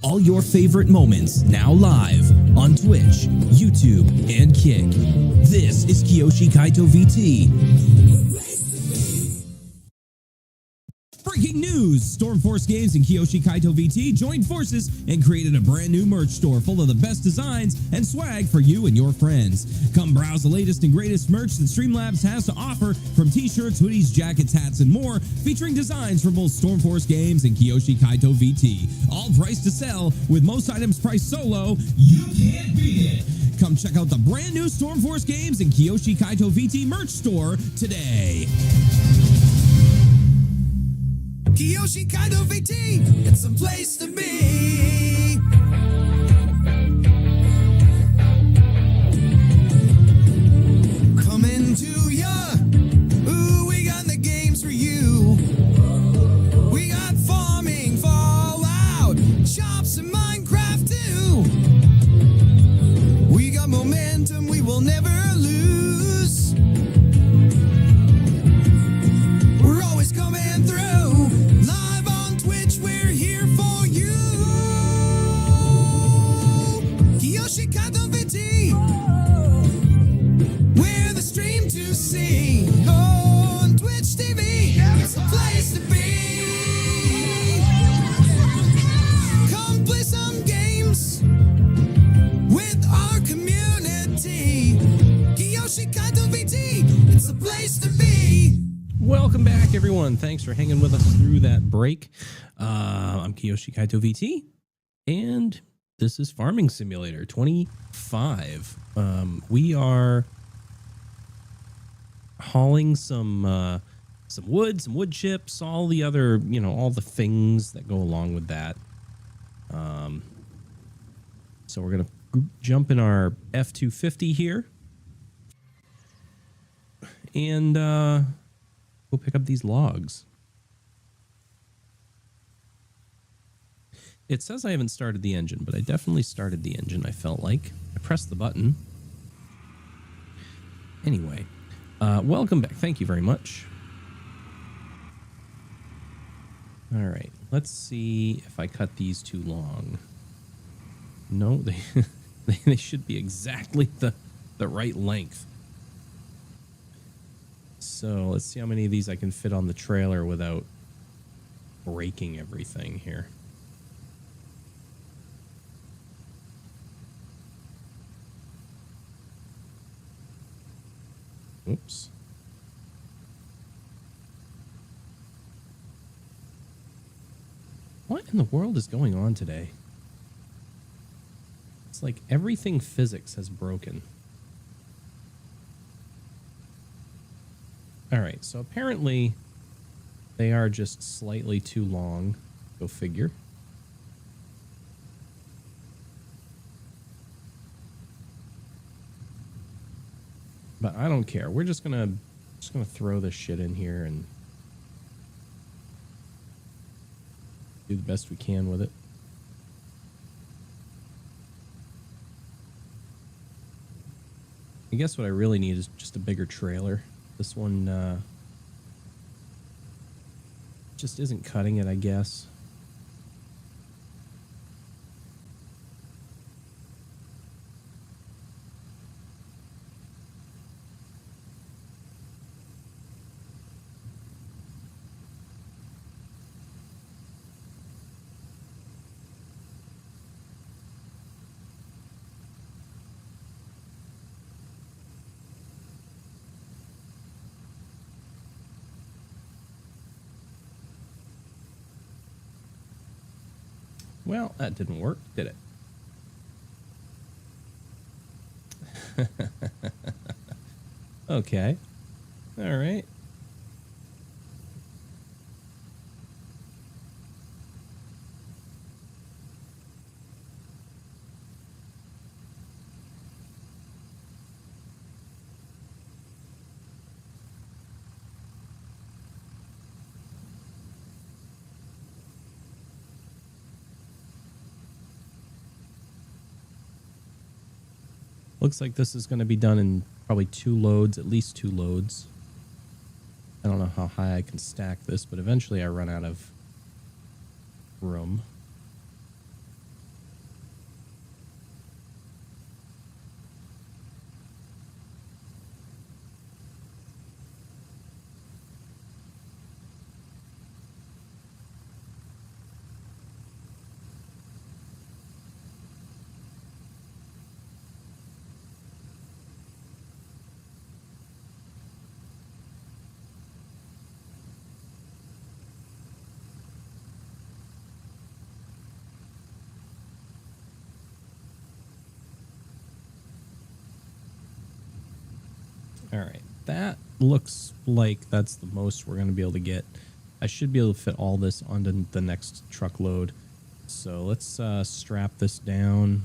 All your favorite moments now live on Twitch, YouTube, and Kick. This is Kiyoshi Kaito VT. Breaking news! Stormforce Games and Kiyoshi Kaito VT joined forces and created a brand new merch store full of the best designs and swag for you and your friends. Come browse the latest and greatest merch that Streamlabs has to offer, from t-shirts, hoodies, jackets, hats, and more, featuring designs from both Stormforce Games and Kiyoshi Kaito VT. All priced to sell, with most items priced so low, you can't beat it. Come check out the brand new Stormforce Games and Kiyoshi Kaito VT merch store today. Kiyoshi Kaito VT, it's a place to be. Coming to ya, ooh, we got the games for you. We got farming, Fallout, shops, and Minecraft too. We got momentum we will never lose. We're always coming through. Live on Twitch, we're here for you. Kiyoshi Kaito VT, we're the stream to see. Oh, on Twitch TV, it's the place to be. Come play some games with our community. Kiyoshi Kaito VT, it's the place to be. Welcome back, everyone. Thanks for hanging with us through that break. I'm Kiyoshi Kaito VT, and this is Farming Simulator 25. We are hauling some wood, some wood chips, all the other, all the things that go along with that. So we're gonna jump in our F-250 here, and we'll pick up these logs. It says I haven't started the engine, but I definitely started the engine, I felt like. I pressed the button. Anyway, welcome back. Thank you very much. All right, let's see if I cut these too long. No, they should be exactly the right length. So let's see how many of these I can fit on the trailer without breaking everything here. Oops. What in the world is going on today? It's like everything physics has broken. All right, so apparently they are just slightly too long. Go figure. But I don't care. We're just gonna throw this shit in here and do the best we can with it. I guess what I really need is just a bigger trailer. This one just isn't cutting it, I guess. Well, that didn't work, did it? Okay. All right. Looks like this is going to be done in probably 2 loads, at least 2 loads. I don't know how high I can stack this, but eventually I run out of room. All right. That looks like that's the most we're going to be able to get. I should be able to fit all this onto the next truckload. So let's strap this down.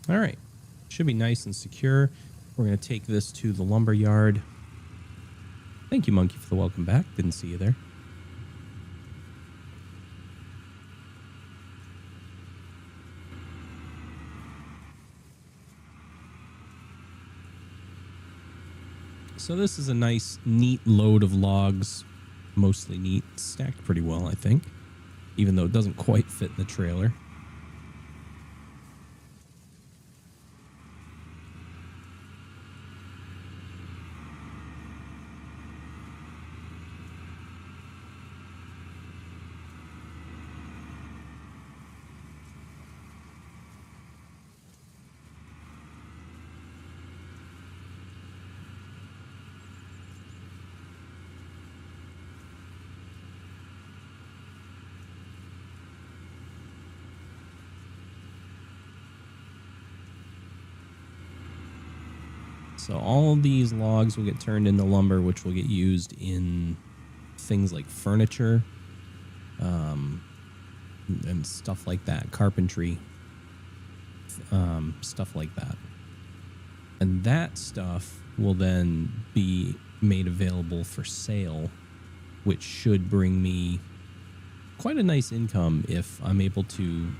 All right. Should be nice and secure. We're going to take this to the lumber yard. Thank you, Monkey, for the welcome back. Didn't see you there. So this is a nice, neat load of logs. Mostly neat. Stacked pretty well, I think. Even though it doesn't quite fit in the trailer. So all of these logs will get turned into lumber, which will get used in things like furniture, and stuff like that, carpentry, stuff like that. And that stuff will then be made available for sale, which should bring me quite a nice income if I'm able to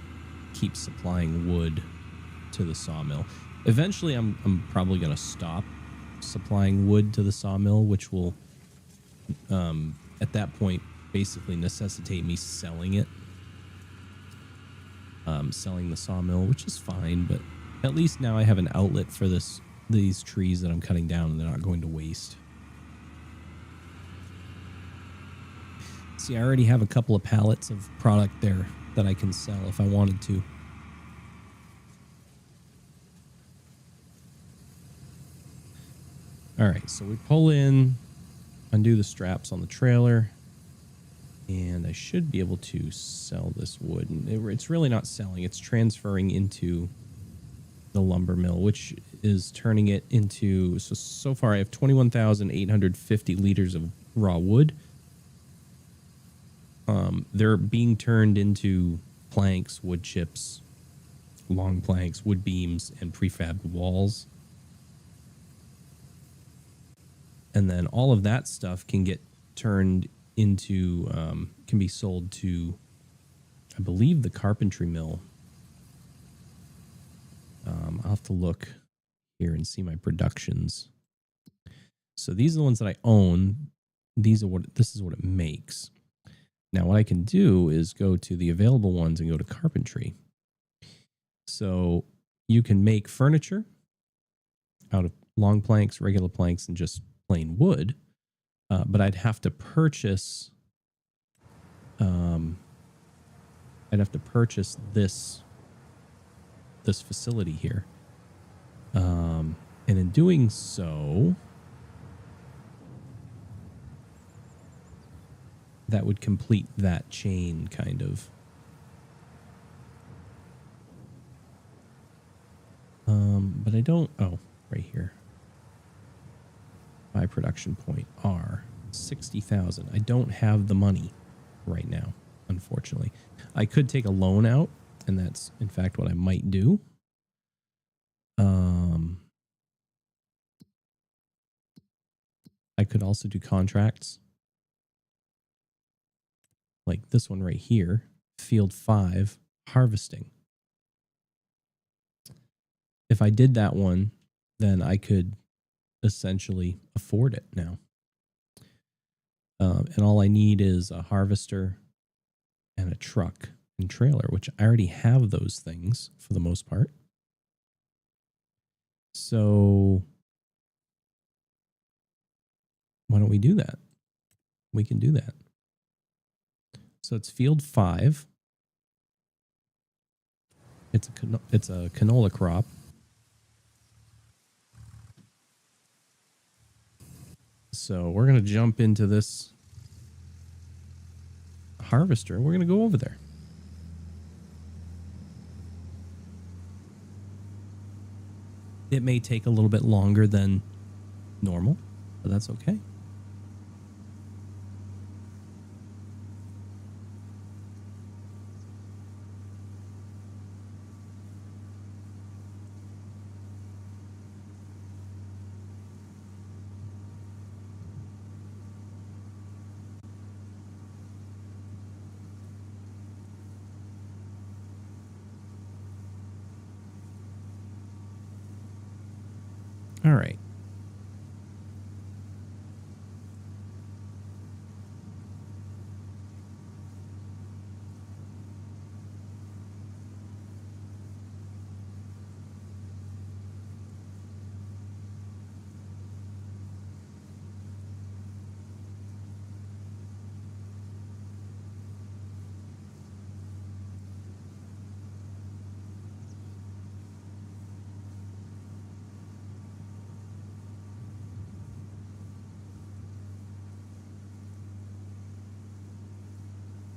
keep supplying wood to the sawmill. Eventually, I'm probably going to stop supplying wood to the sawmill, which will, at that point, basically necessitate me selling it. Selling the sawmill, which is fine, but at least now I have an outlet for these trees that I'm cutting down, and they're not going to waste. See, I already have a couple of pallets of product there that I can sell if I wanted to. All right, so we pull in, undo the straps on the trailer, and I should be able to sell this wood. And it's really not selling, it's transferring into the lumber mill, which is turning it into, so far I have 21,850 liters of raw wood. They're being turned into planks, wood chips, long planks, wood beams, and prefabbed walls. And then all of that stuff can get turned into, can be sold to, I believe, the carpentry mill. I'll have to look here and see my productions. So these are the ones that I own. This is what it makes. Now what I can do is go to the available ones and go to carpentry. So you can make furniture out of long planks, regular planks, and just plain wood, but I'd have to purchase. I'd have to purchase this facility here, and in doing so, that would complete that chain, kind of. But I don't. Oh, right here. My production point are 60,000. I don't have the money right now, unfortunately. I could take a loan out, and that's in fact what I might do. I could also do contracts like this one right here, Field 5, harvesting. If I did that one, then I could essentially afford it now. And all I need is a harvester and a truck and trailer, which I already have those things for the most part. So why don't we do that? We can do that. So it's Field 5. It's a canola crop. So we're going to jump into this harvester. We're going to go over there. It may take a little bit longer than normal, but that's okay. All right.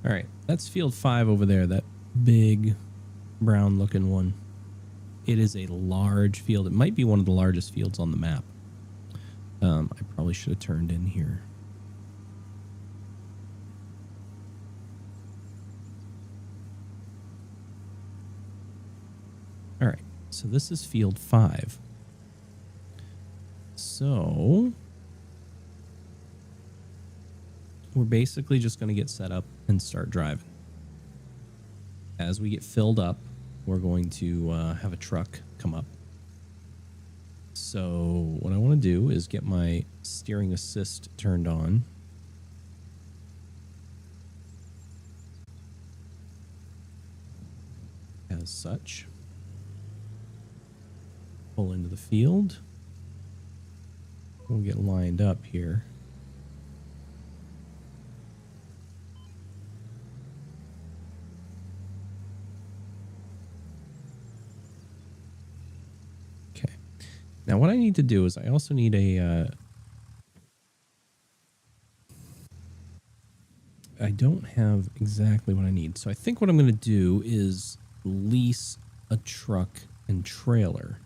All right, that's field 5 over there, that big brown looking one. It is a large field. It might be one of the largest fields on the map. I probably should have turned in here. All right, so this is field 5. So we're basically just going to get set up and start driving. As we get filled up, we're going to have a truck come up. So what I want to do is get my steering assist turned on. As such. Pull into the field. We'll get lined up here. Now, what I need to do is I also need I don't have exactly what I need. So I think what I'm going to do is lease a truck and trailer.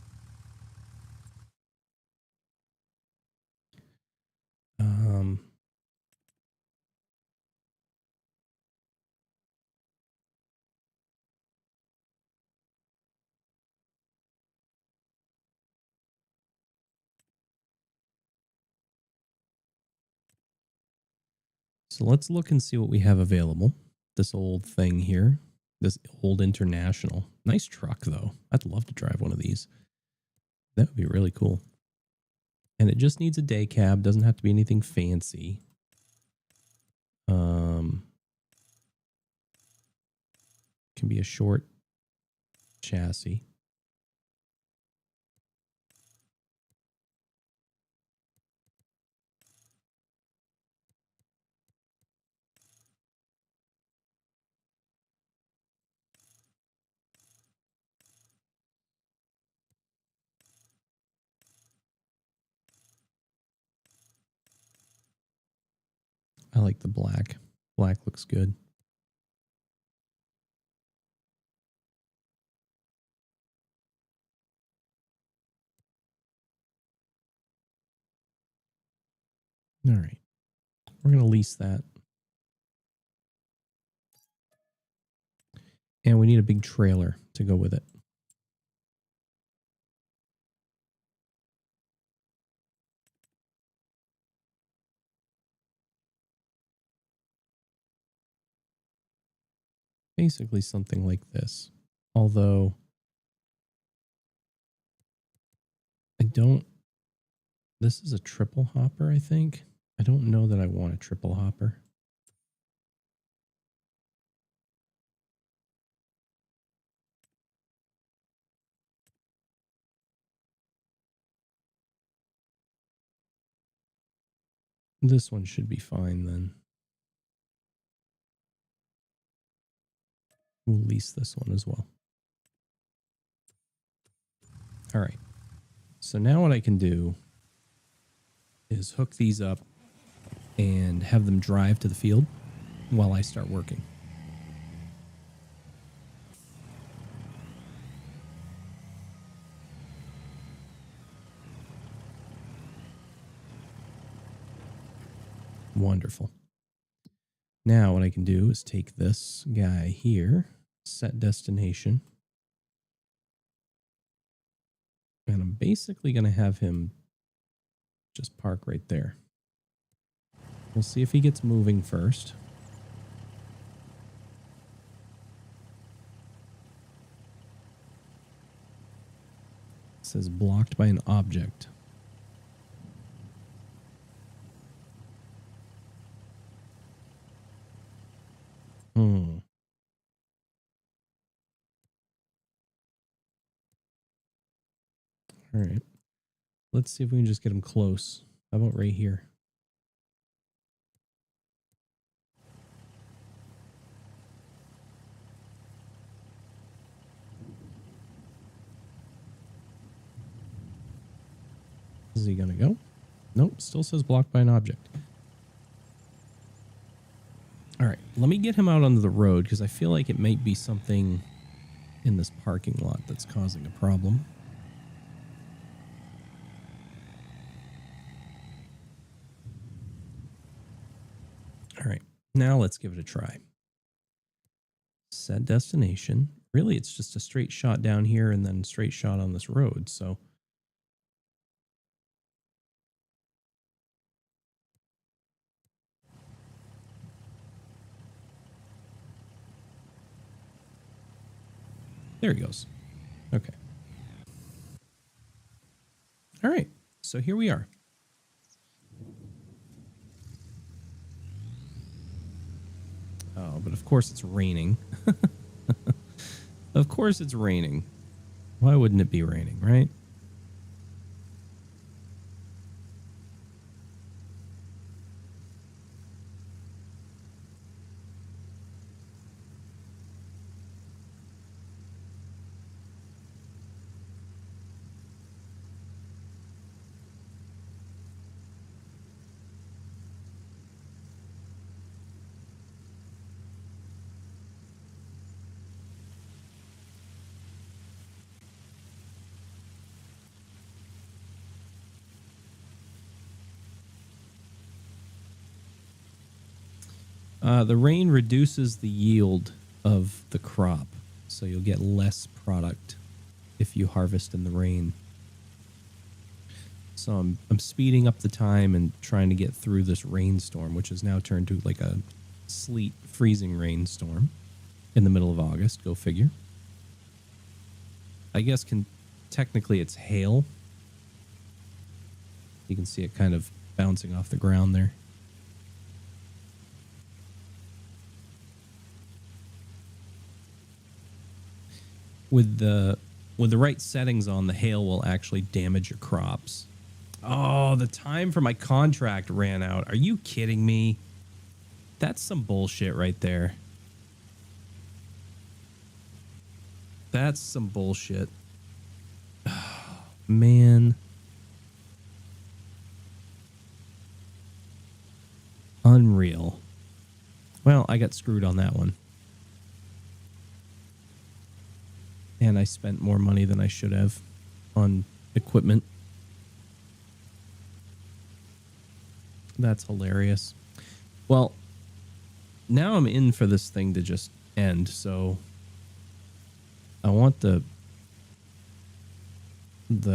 So let's look and see what we have available. This old thing here, this old International. Nice truck, though. I'd love to drive one of these. That would be really cool. And it just needs a day cab. Doesn't have to be anything fancy. Can be a short chassis. I like the black. Black looks good. All right. We're going to lease that. And we need a big trailer to go with it. Basically something like this. Although this is a triple hopper, I think. I don't know that I want a triple hopper. This one should be fine then. We'll lease this one as well. All right. So now what I can do is hook these up and have them drive to the field while I start working. Wonderful. Now what I can do is take this guy here, set destination, and I'm basically going to have him just park right there. We'll see if he gets moving first. It says blocked by an object. All right. Let's see if we can just get him close. How about right here? Is he going to go? Nope. Still says blocked by an object. All right. Let me get him out onto the road because I feel like it might be something in this parking lot that's causing a problem. All right, now let's give it a try. Set destination. Really, it's just a straight shot down here and then straight shot on this road. So there he goes. Okay. All right, so here we are. Oh, but of course it's raining. Of course it's raining. Why wouldn't it be raining, right? The rain reduces the yield of the crop, so you'll get less product if you harvest in the rain. So I'm speeding up the time and trying to get through this rainstorm, which has now turned to like a sleet, freezing rainstorm in the middle of August. Go figure. I guess technically it's hail. You can see it kind of bouncing off the ground there. With the right settings on, the hail will actually damage your crops. Oh, the time for my contract ran out. Are you kidding me? That's some bullshit right there. That's some bullshit. Oh, man. Unreal. Well, I got screwed on that one. And I spent more money than I should have on equipment. That's hilarious. Well, now I'm in for this thing to just end, so I want the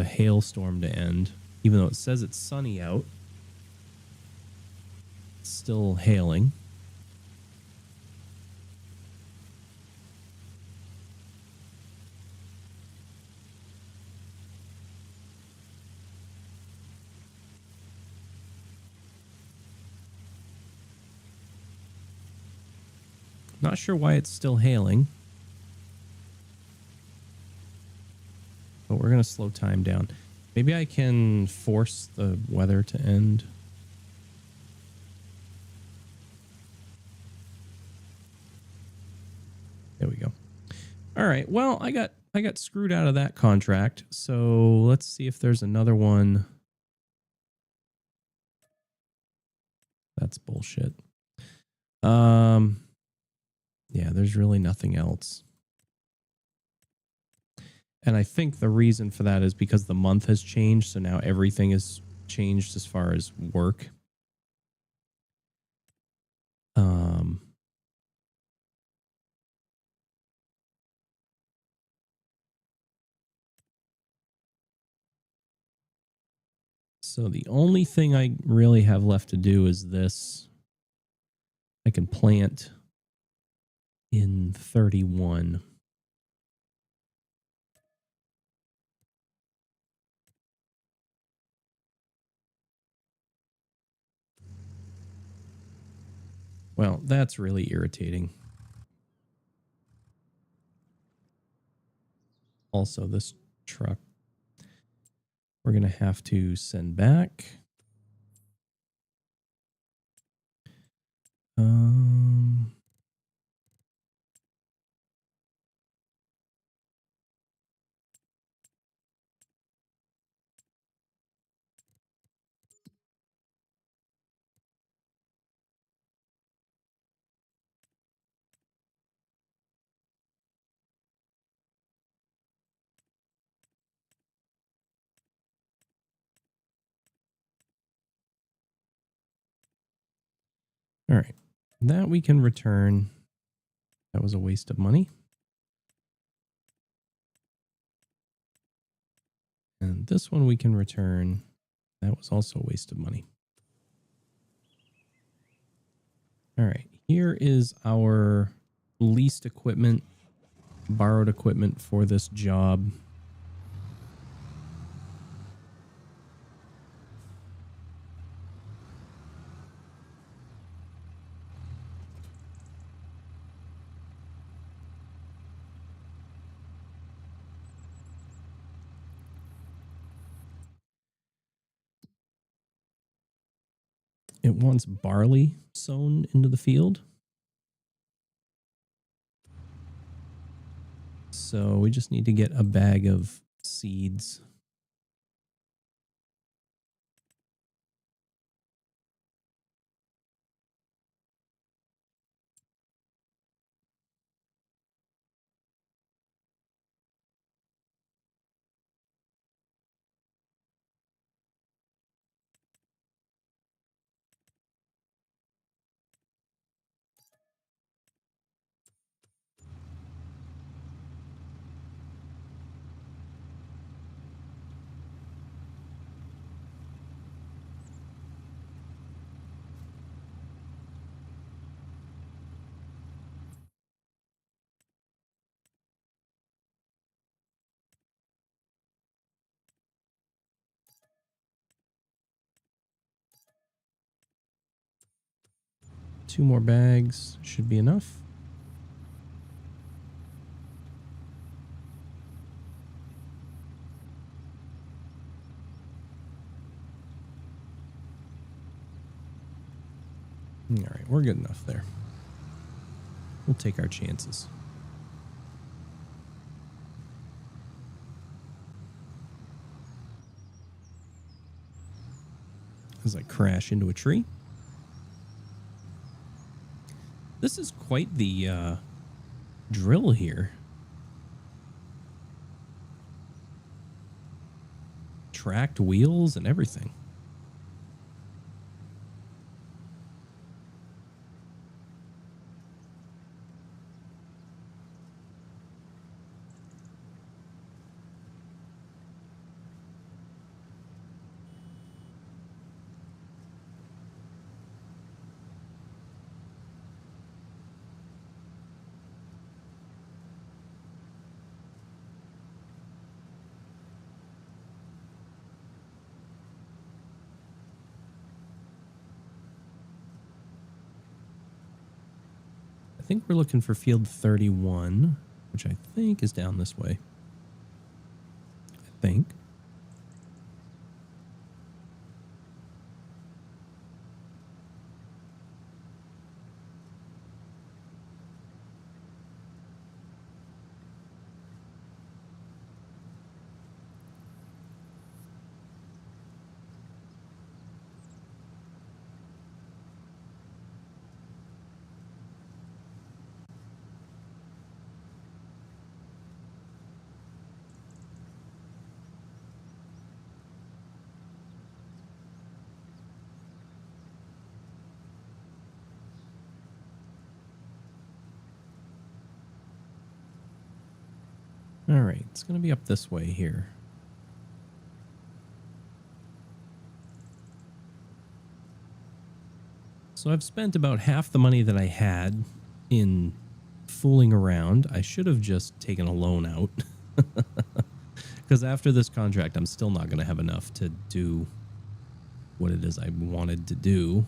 hailstorm to end. Even though it says it's sunny out, it's still hailing. Not sure why it's still hailing. But we're going to slow time down. Maybe I can force the weather to end. There we go. All right. Well, I got screwed out of that contract. So let's see if there's another one that's bullshit. Yeah, there's really nothing else. And I think the reason for that is because the month has changed, so now everything is changed as far as work. So the only thing I really have left to do is this. I can plant in 31. Well, that's really irritating. Also, this truck we're going to have to send back. All right. That we can return. That was a waste of money. And this one we can return. That was also a waste of money. All right. Here is our leased equipment, borrowed equipment for this job. It wants barley sown into the field. So we just need to get a bag of seeds. Two more bags should be enough. All right, we're good enough there. We'll take our chances. As I crash into a tree. This is quite the drill here. Tracked wheels and everything. I think we're looking for field 31, which I think is down this way. I think. All right, it's going to be up this way here. So I've spent about half the money that I had in fooling around. I should have just taken a loan out. Because after this contract, I'm still not going to have enough to do what it is I wanted to do.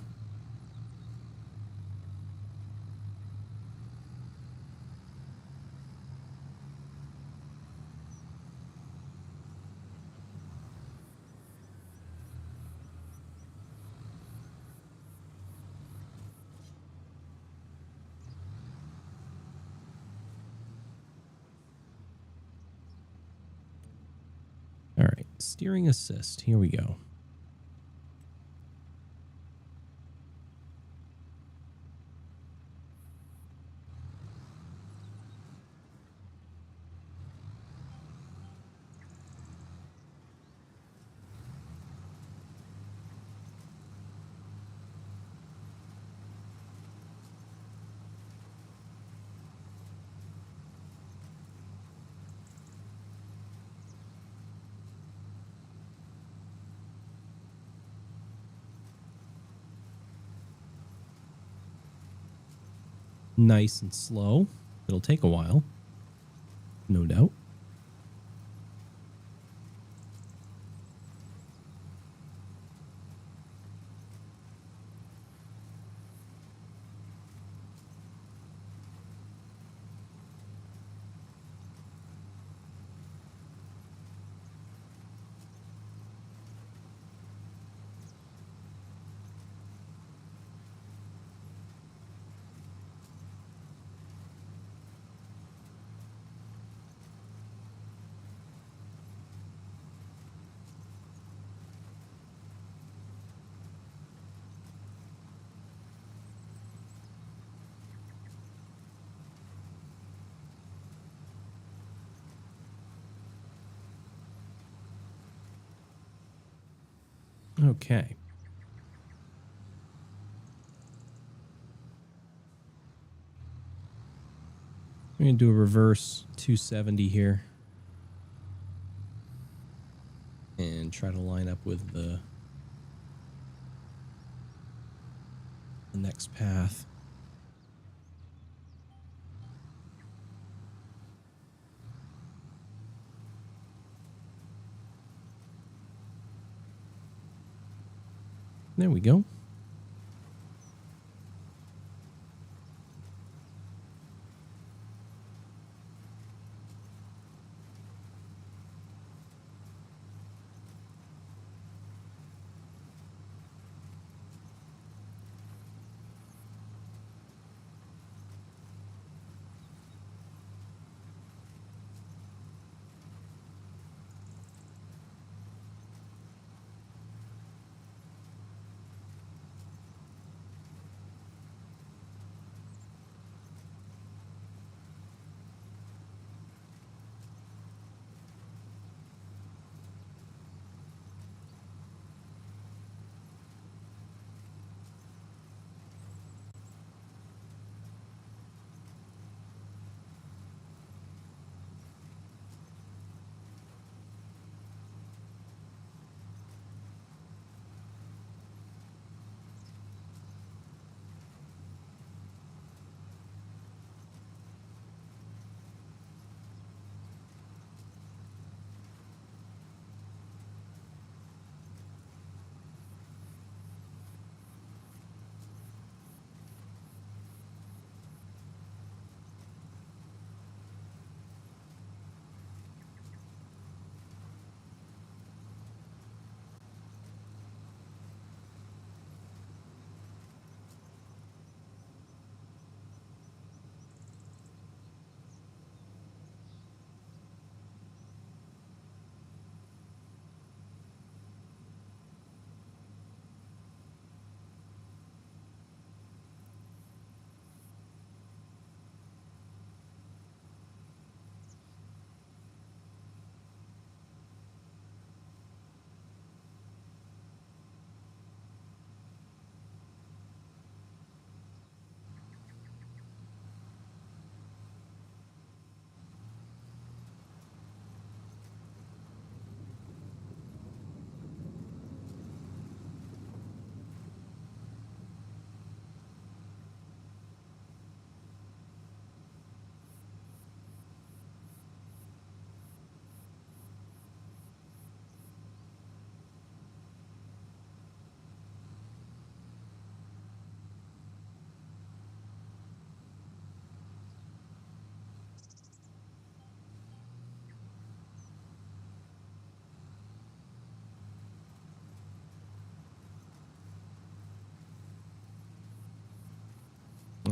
All right, steering assist. Here we go. Nice and slow. It'll take a while, no doubt. Okay. I'm going to do a reverse 270 here. And try to line up with the next path. There we go.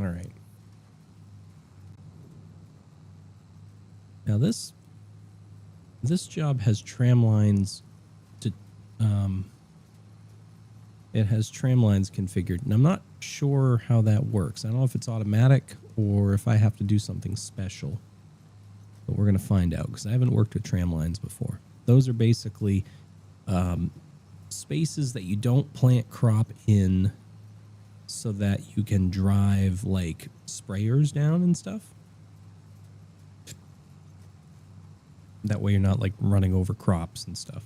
All right. Now this job has tram lines to it has tram lines configured, and I'm not sure how that works. I don't know if it's automatic or if I have to do something special, but we're going to find out because I haven't worked with tram lines before. Those are basically spaces that you don't plant crop in so that you can drive like sprayers down and stuff. That way you're not like running over crops and stuff.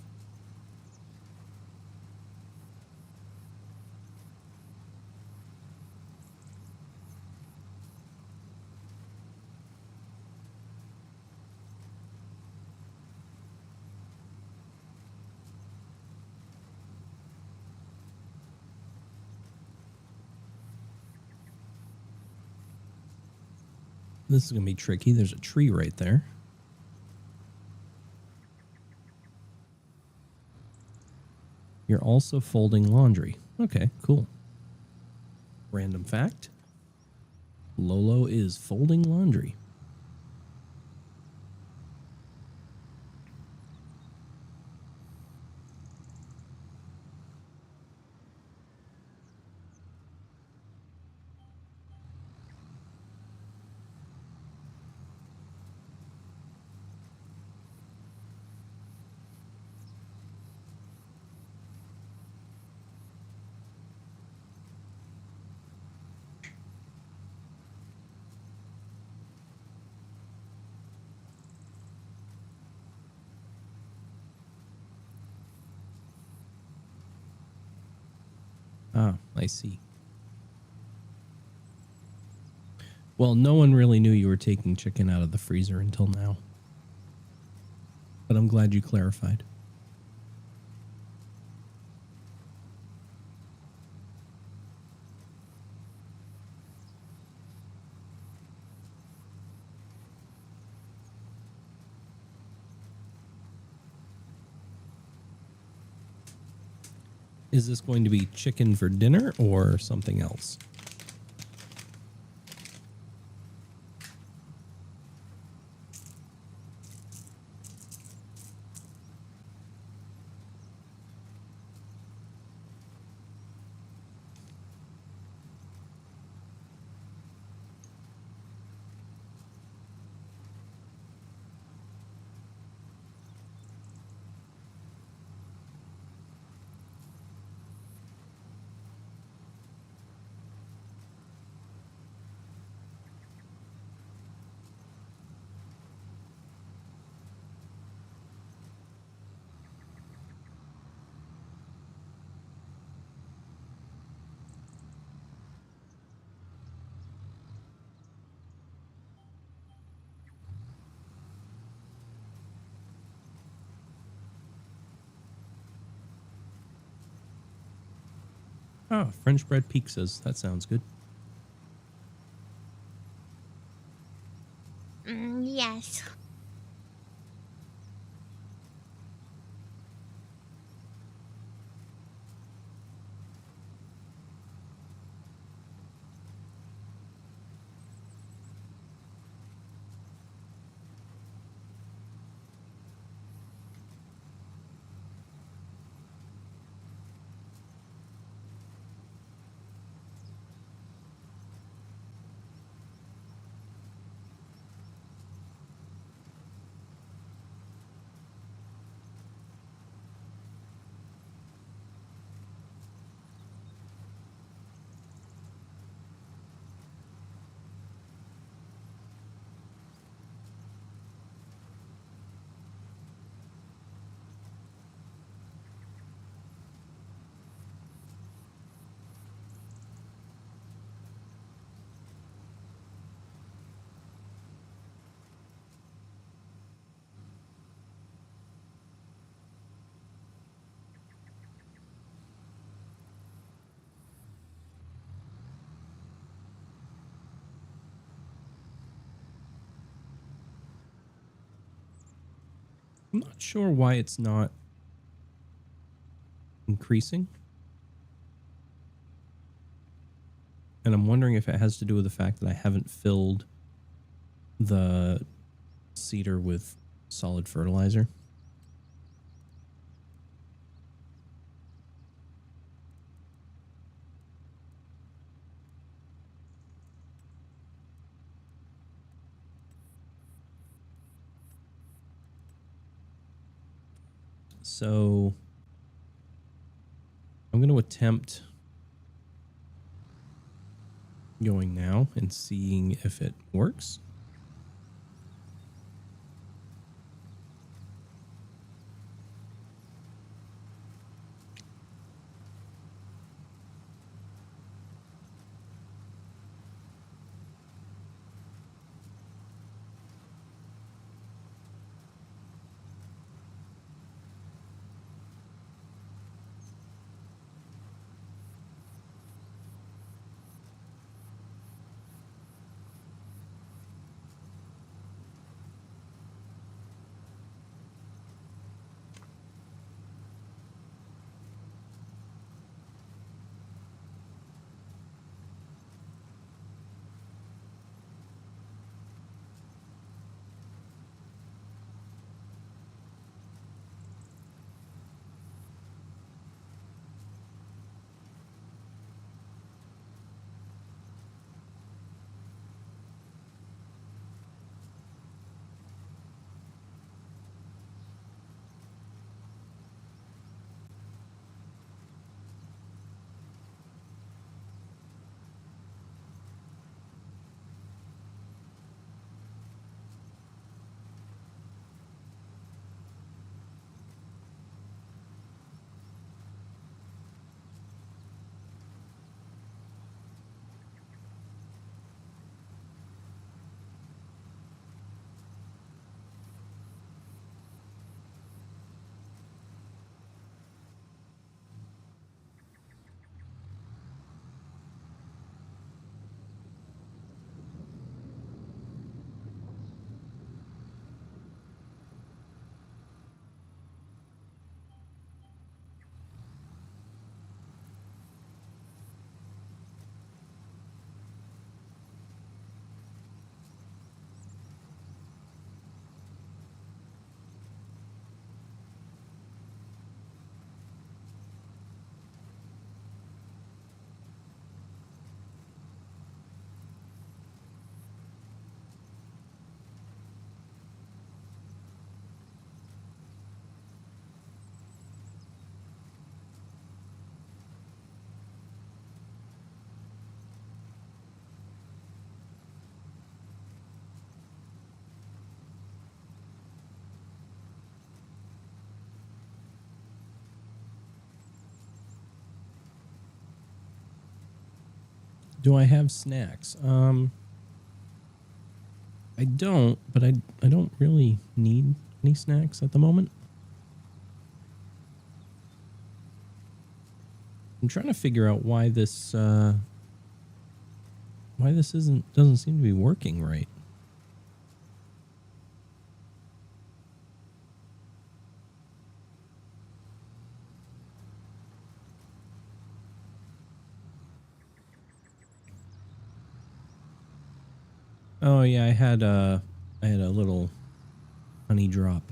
This is going to be tricky. There's a tree right there. You're also folding laundry. Okay, cool. Random fact. Lolo is folding laundry. Ah, I see. Well, no one really knew you were taking chicken out of the freezer until now. But I'm glad you clarified. Is this going to be chicken for dinner or something else? Oh, French bread pizzas. That sounds good. Yes. I'm not sure why it's not increasing. And I'm wondering if it has to do with the fact that I haven't filled the cedar with solid fertilizer. So I'm going to attempt going now and seeing if it works. Do I have snacks? I don't, but I don't really need any snacks at the moment. I'm trying to figure out why this doesn't seem to be working right. Oh yeah, I had a little honey drop.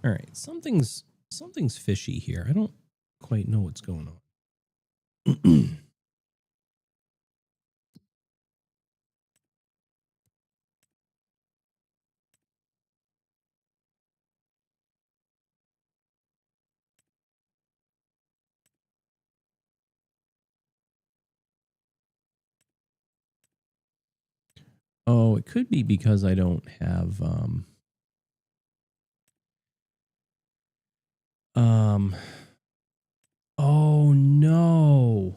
All right, something's fishy here. I don't quite know what's going on. Oh, it could be because I don't have oh no.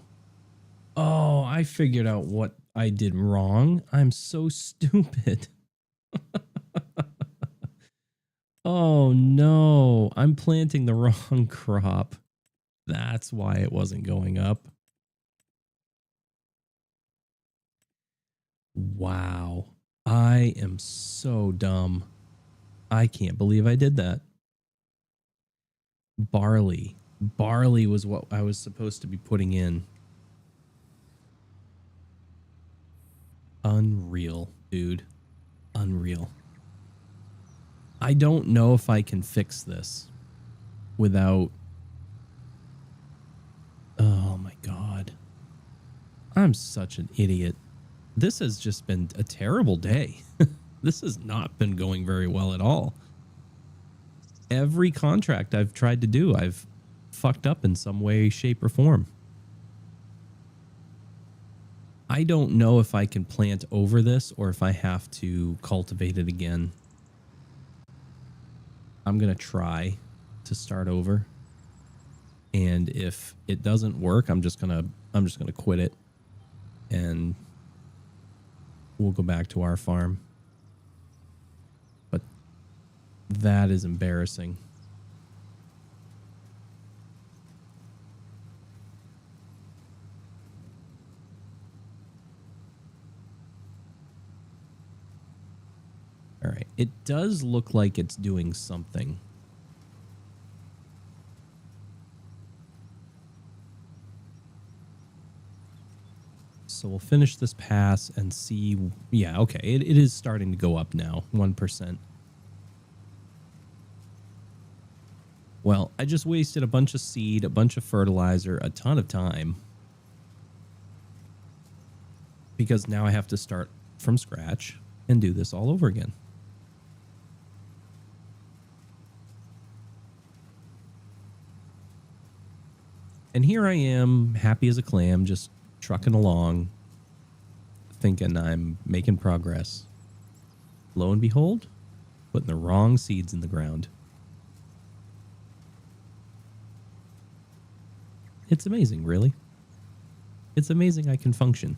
Oh, I figured out what I did wrong. I'm so stupid. Oh no, I'm planting the wrong crop. That's why it wasn't going up. Wow. I am so dumb. I can't believe I did that. Barley. Barley was what I was supposed to be putting in. Unreal, dude. Unreal. I don't know if I can fix this without... Oh my God. I'm such an idiot. This has just been a terrible day. This has not been going very well at all. Every contract I've tried to do, I've fucked up in some way, shape, or form. I don't know if I can plant over this or if I have to cultivate it again. I'm going to try to start over. And if it doesn't work, I'm just going to quit it and we'll go back to our farm. But that is embarrassing. All right. It does look like it's doing something. So we'll finish this pass and see. Yeah, okay. It is starting to go up now. 1%. Well, I just wasted a bunch of seed, a bunch of fertilizer, a ton of time. Because now I have to start from scratch and do this all over again. And here I am, happy as a clam, just trucking along, thinking I'm making progress. Lo and behold, putting the wrong seeds in the ground. It's amazing, really. It's amazing I can function.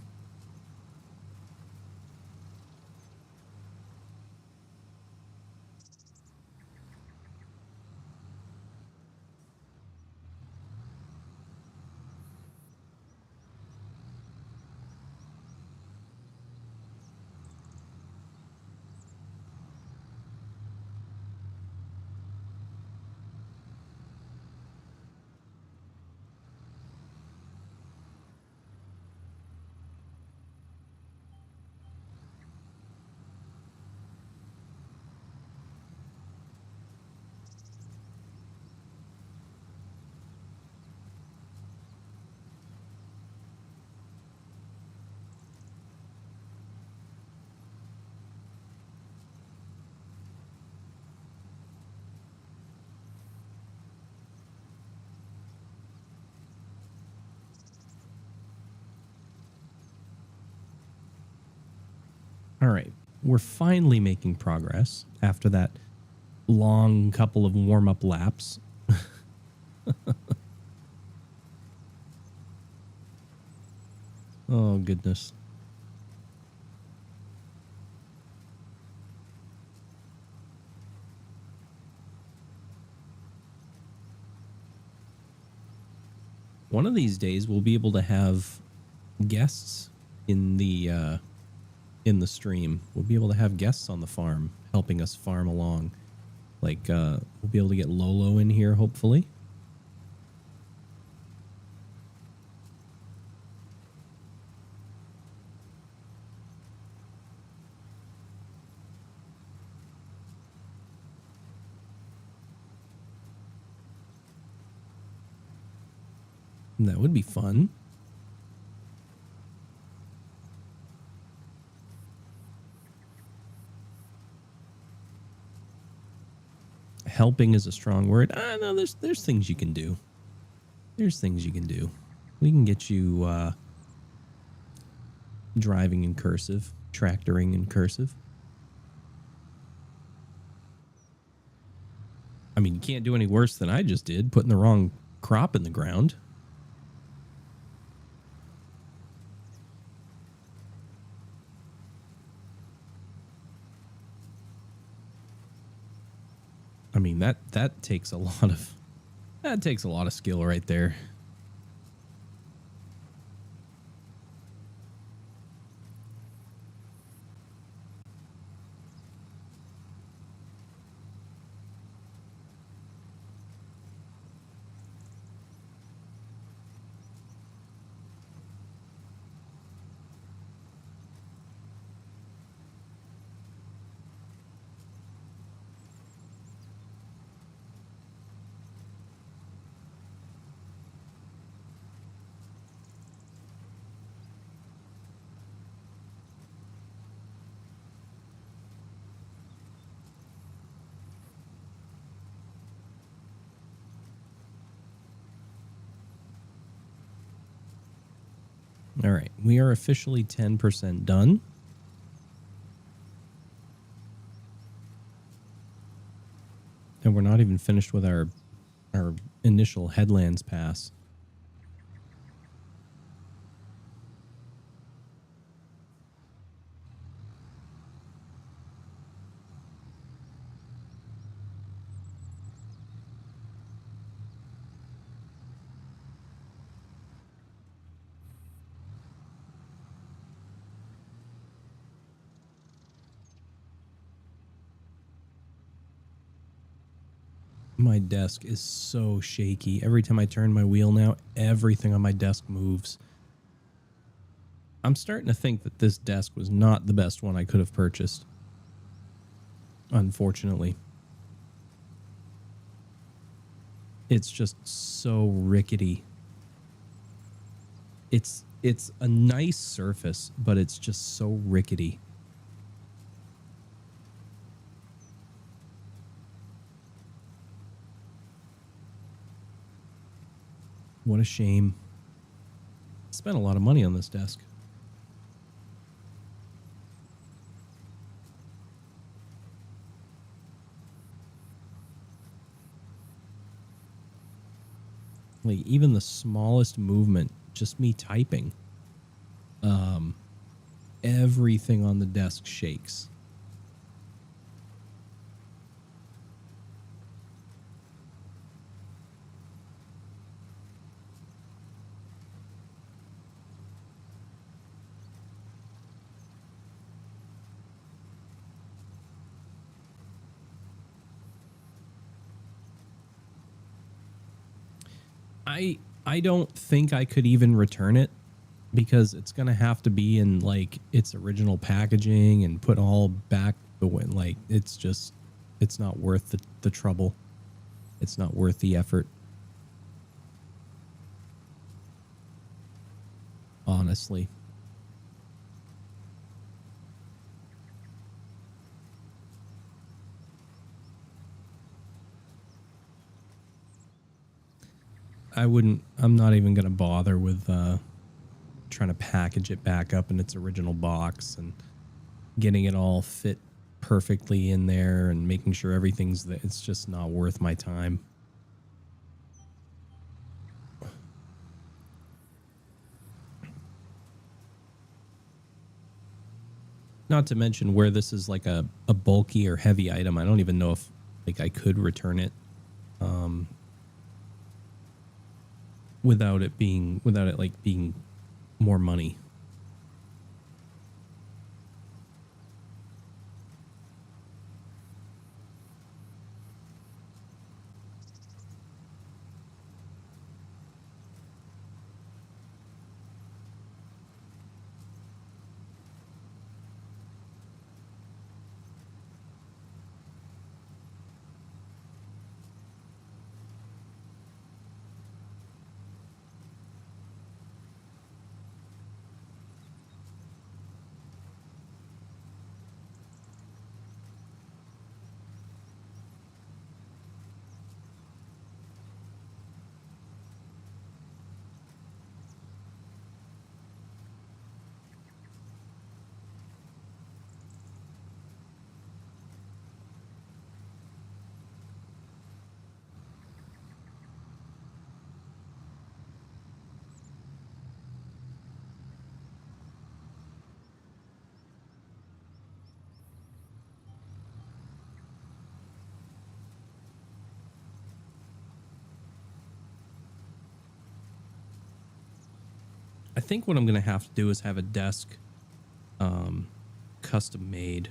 All right, we're finally making progress after that long couple of warm-up laps. Oh, goodness. One of these days, we'll be able to have guests in the stream. We'll be able to have guests on the farm helping us farm along. Like, we'll be able to get Lolo in here, hopefully. And that would be fun. Helping is a strong word. No, there's things you can do. There's things you can do. We can get you driving in cursive, tractoring in cursive. I mean, you can't do any worse than I just did, putting the wrong crop in the ground. I mean, that takes a lot of skill right there. All right, we are officially 10% done. And we're not even finished with our initial headlands pass. My desk is so shaky. Every time I turn my wheel now, everything on my desk moves. I'm starting to think that this desk was not the best one I could have purchased. Unfortunately. It's just so rickety. It's a nice surface, but it's just so rickety. What a shame. Spent a lot of money on this desk. Like even the smallest movement, just me typing, everything on the desk shakes. I don't think I could even return it because it's going to have to be in like its original packaging and put all back the way. Like it's not worth the trouble. It's not worth the effort. Honestly. I'm not even going to bother with trying to package it back up in its original box and getting it all fit perfectly in there and making sure everything's there. It's just not worth my time. Not to mention where this is like a bulky or heavy item. I don't even know if like I could return it. Without it being more money. I think what I'm going to have to do is have a desk custom made.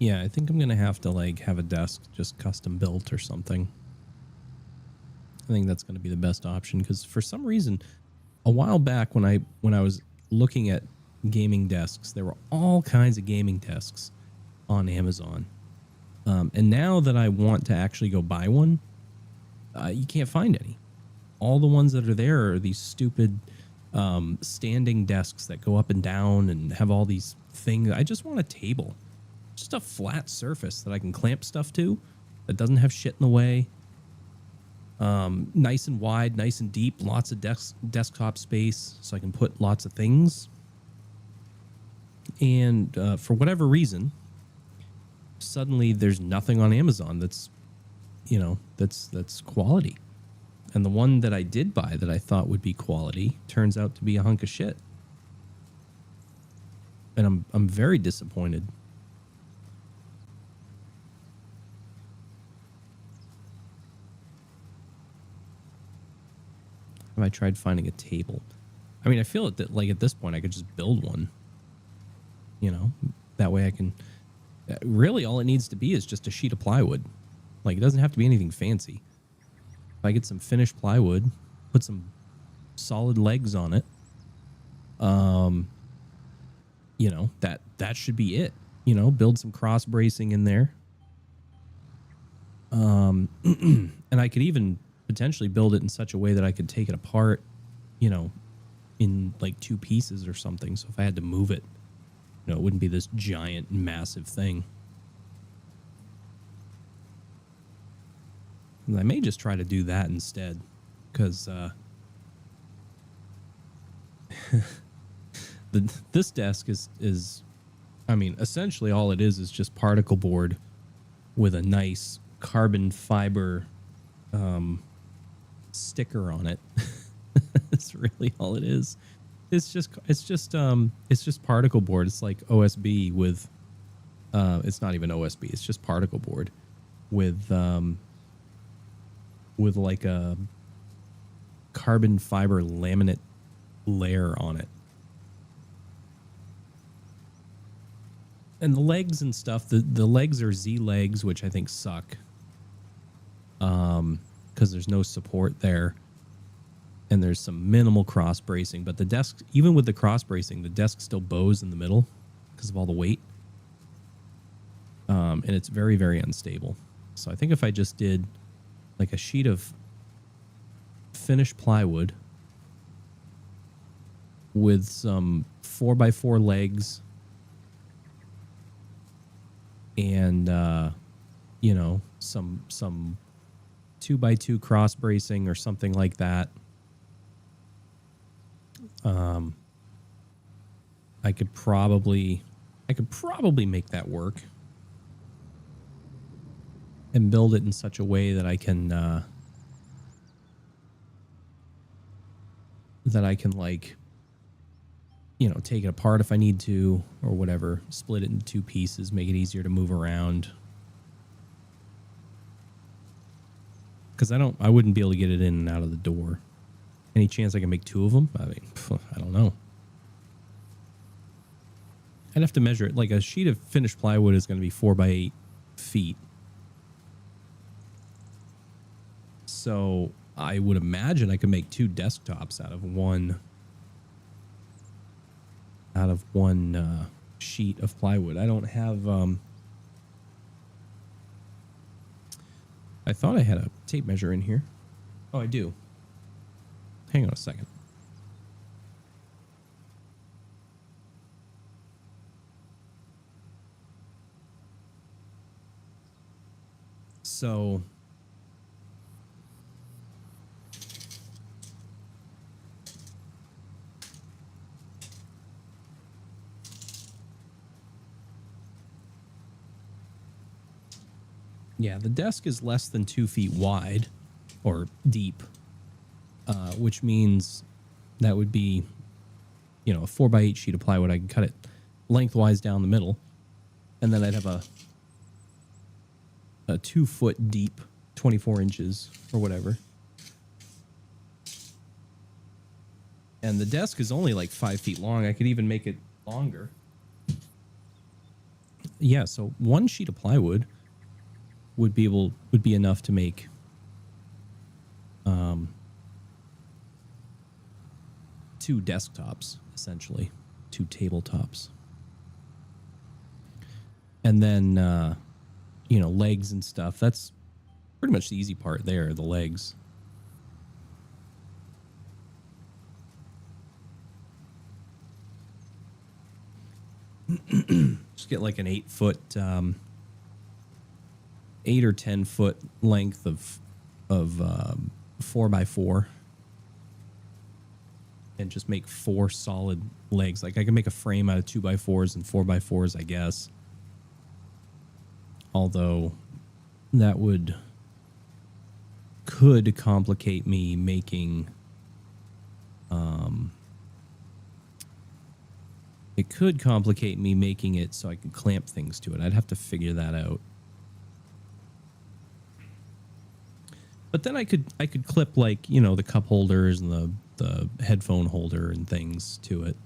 Yeah, I think I'm going to have to like have a desk just custom built or something. I think that's going to be the best option because for some reason, a while back when I was looking at gaming desks, there were all kinds of gaming desks on Amazon. And now that I want to actually go buy one, you can't find any. All the ones that are there are these stupid standing desks that go up and down and have all these things. I just want a table, just a flat surface that I can clamp stuff to that doesn't have shit in the way. Nice and wide, nice and deep, lots of desktop space so I can put lots of things. And for whatever reason, suddenly there's nothing on Amazon that's, you know, that's quality. And the one that I did buy that I thought would be quality turns out to be a hunk of shit. And I'm very disappointed. Have I tried finding a table? I mean, I feel that like at this point I could just build one. You know, that way I can. Really, all it needs to be is just a sheet of plywood. Like, it doesn't have to be anything fancy. If I get some finished plywood, put some solid legs on it, you know, that should be it. You know, build some cross bracing in there. And I could even potentially build it in such a way that I could take it apart, you know, in like 2 pieces or something. So if I had to move it, you know, it wouldn't be this giant, massive thing. And I may just try to do that instead, because this desk is, I mean, essentially all it is just particle board with a nice carbon fiber sticker on it. That's really all it is. It's just particle board. It's like OSB with it's not even OSB. It's just particle board with like a carbon fiber laminate layer on it. And the legs and stuff, the legs are Z legs, which I think suck. Because there's no support there. And there's some minimal cross bracing, but the desk, even with the cross bracing, the desk still bows in the middle because of all the weight. And it's very, very unstable. So I think if I just did like a sheet of finished plywood with some 4x4 legs and, you know, some 2x2 cross bracing or something like that. I could probably make that work and build it in such a way that I can like, you know, take it apart if I need to or whatever. Split it into 2 pieces, make it easier to move around. Because I wouldn't be able to get it in and out of the door. Any chance I can make 2 of them? I mean, I don't know. I'd have to measure it. Like a sheet of finished plywood is going to be 4 by 8 feet. So I would imagine I could make 2 desktops out of one sheet of plywood. I don't have. I thought I had a tape measure in here. Oh, I do. Hang on a second. So yeah, the desk is less than 2 feet wide or deep, which means that would be, you know, a 4 by 8 sheet of plywood. I can cut it lengthwise down the middle, and then I'd have a 2 foot deep, 24 inches or whatever. And the desk is only like 5 feet long. I could even make it longer. Yeah, so 1 sheet of plywood would be enough to make 2 desktops, essentially 2 tabletops. And then you know, legs and stuff, that's pretty much the easy part there, the legs. Just get like an 8 foot 8 or 10 foot length of 4 by 4 and just make 4 solid legs. Like I can make a frame out of 2 by 4s and 4 by 4s, I guess. Although that could complicate me making it could complicate me making it so I could clamp things to it. I'd have to figure that out. But then I could clip, like, you know, the cup holders and the headphone holder and things to it.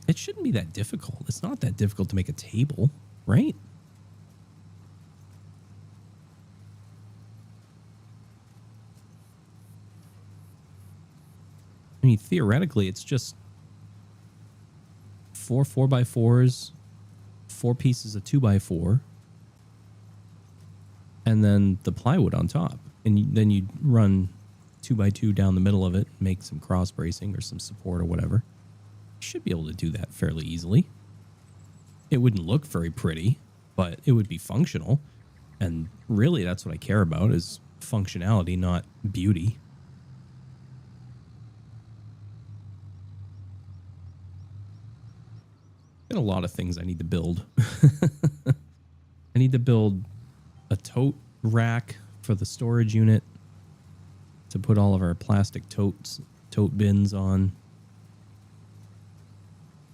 It shouldn't be that difficult. It's not that difficult to make a table, right? I mean, theoretically, it's just 4 4x4s, 4 pieces of 2x4, and then the plywood on top. And then you run 2x2 down the middle of it, make some cross bracing or some support or whatever. You should be able to do that fairly easily. It wouldn't look very pretty, but it would be functional. And really, that's what I care about, is functionality, not beauty. A lot of things I need to build. I need to build a tote rack for the storage unit to put all of our plastic tote bins on.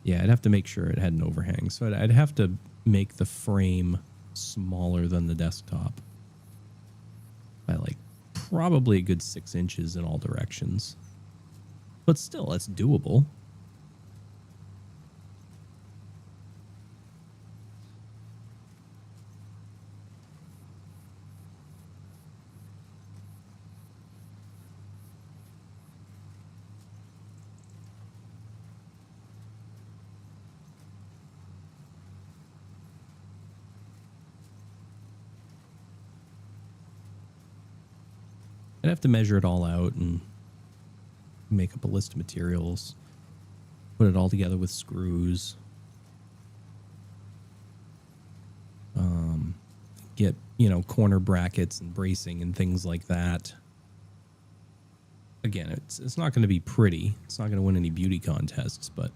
Yeah, I'd have to make sure it had an overhang. So I'd have to make the frame smaller than the desktop by like probably a good 6 inches in all directions. But still, that's doable. I'd have to measure it all out and make up a list of materials, put it all together with screws, get, you know, corner brackets and bracing and things like that. Again, it's not going to be pretty. It's not going to win any beauty contests, but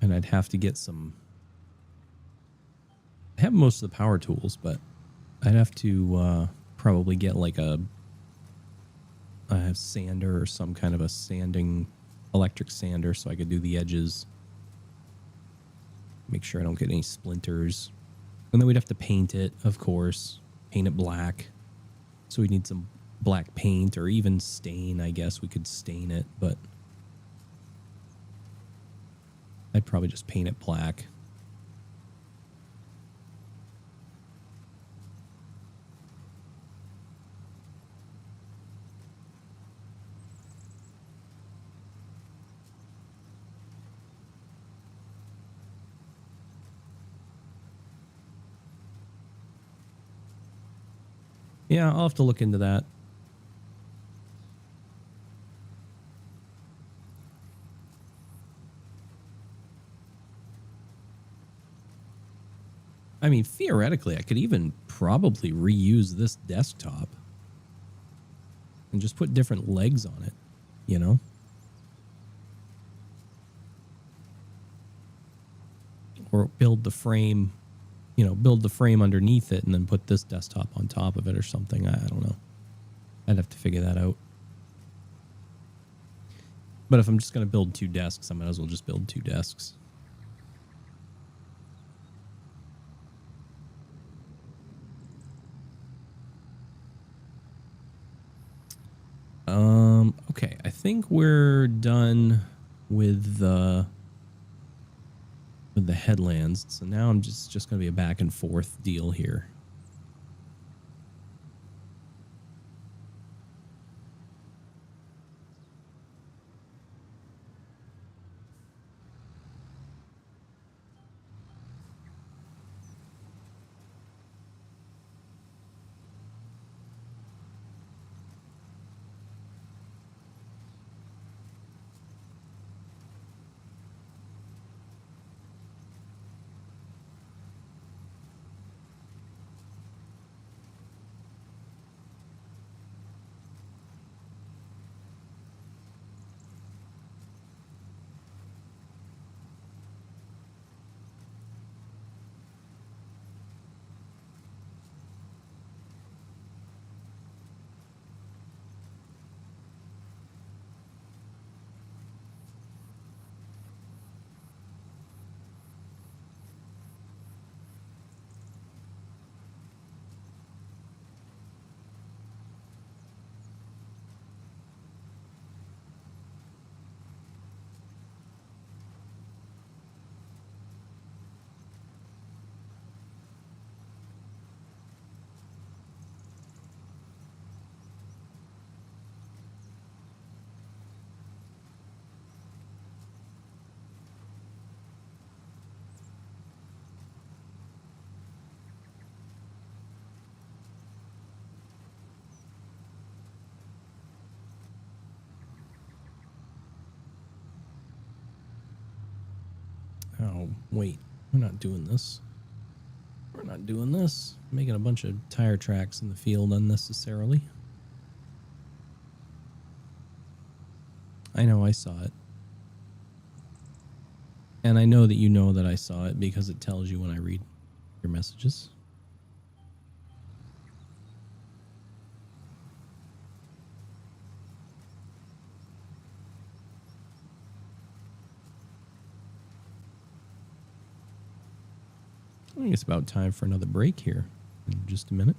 and I'd have to get some. I have most of the power tools, but I'd have to probably get like a have sander or some kind of a sanding electric sander so I could do the edges. Make sure I don't get any splinters. And then we'd have to paint it, of course. Paint it black. So we need some black paint or even stain, I guess. We could stain it, but I'd probably just paint it black. Yeah, I'll have to look into that. I mean, theoretically, I could even probably reuse this desktop and just put different legs on it, you know? Or build the frame, you know, build the frame underneath it and then put this desktop on top of it or something. I don't know. I'd have to figure that out. But if I'm just going to build 2 desks, I might as well just build 2 desks. Okay, I think we're done with the headlands. So now I'm just going to be a back and forth deal here. Oh, wait. We're not doing this. We're not doing this. Making a bunch of tire tracks in the field unnecessarily. I know I saw it. And I know that you know that I saw it because it tells you when I read your messages. I think it's about time for another break here in just a minute.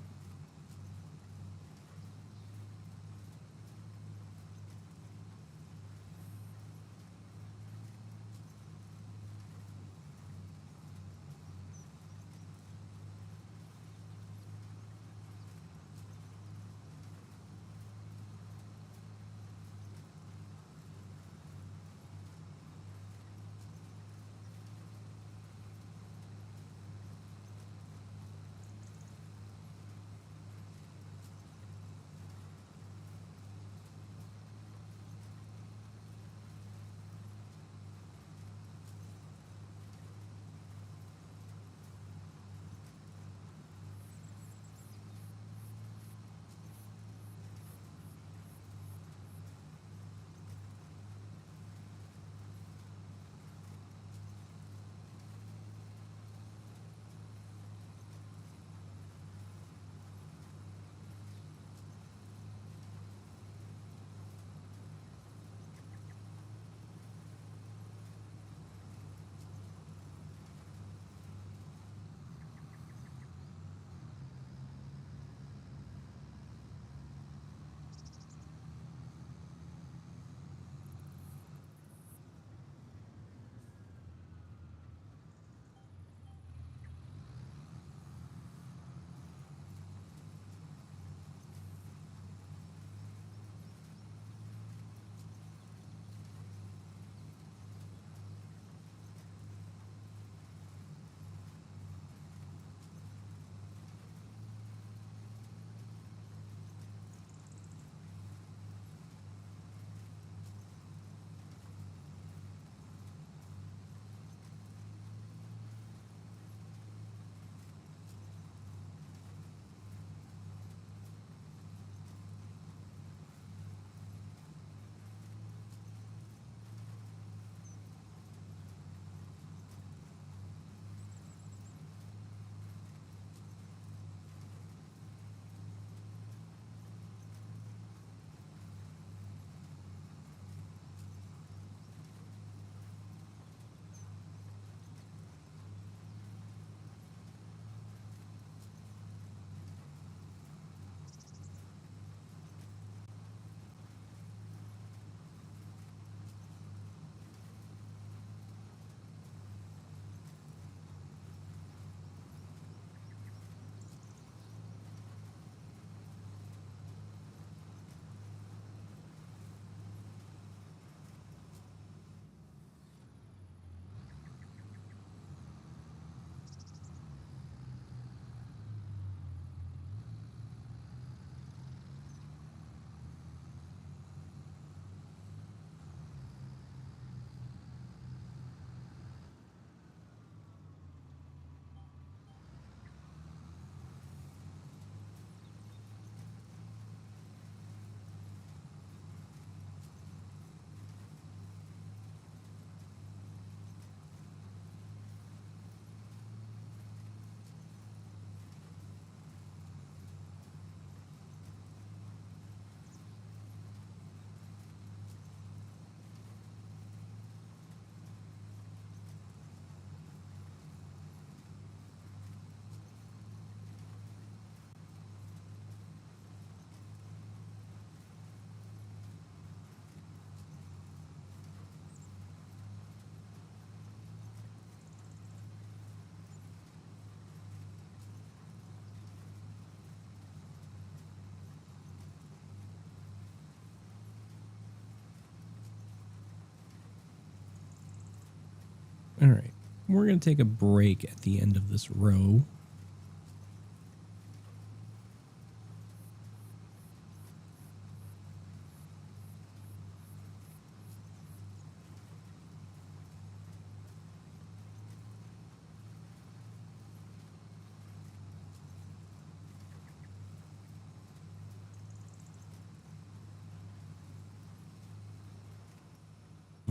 All right. We're going to take a break at the end of this row.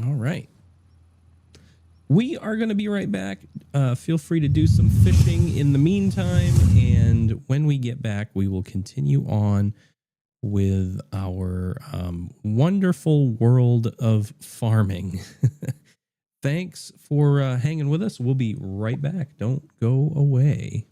All right. We are going to be right back. Feel free to do some fishing in the meantime. And when we get back, we will continue on with our wonderful world of farming. Thanks for hanging with us. We'll be right back. Don't go away.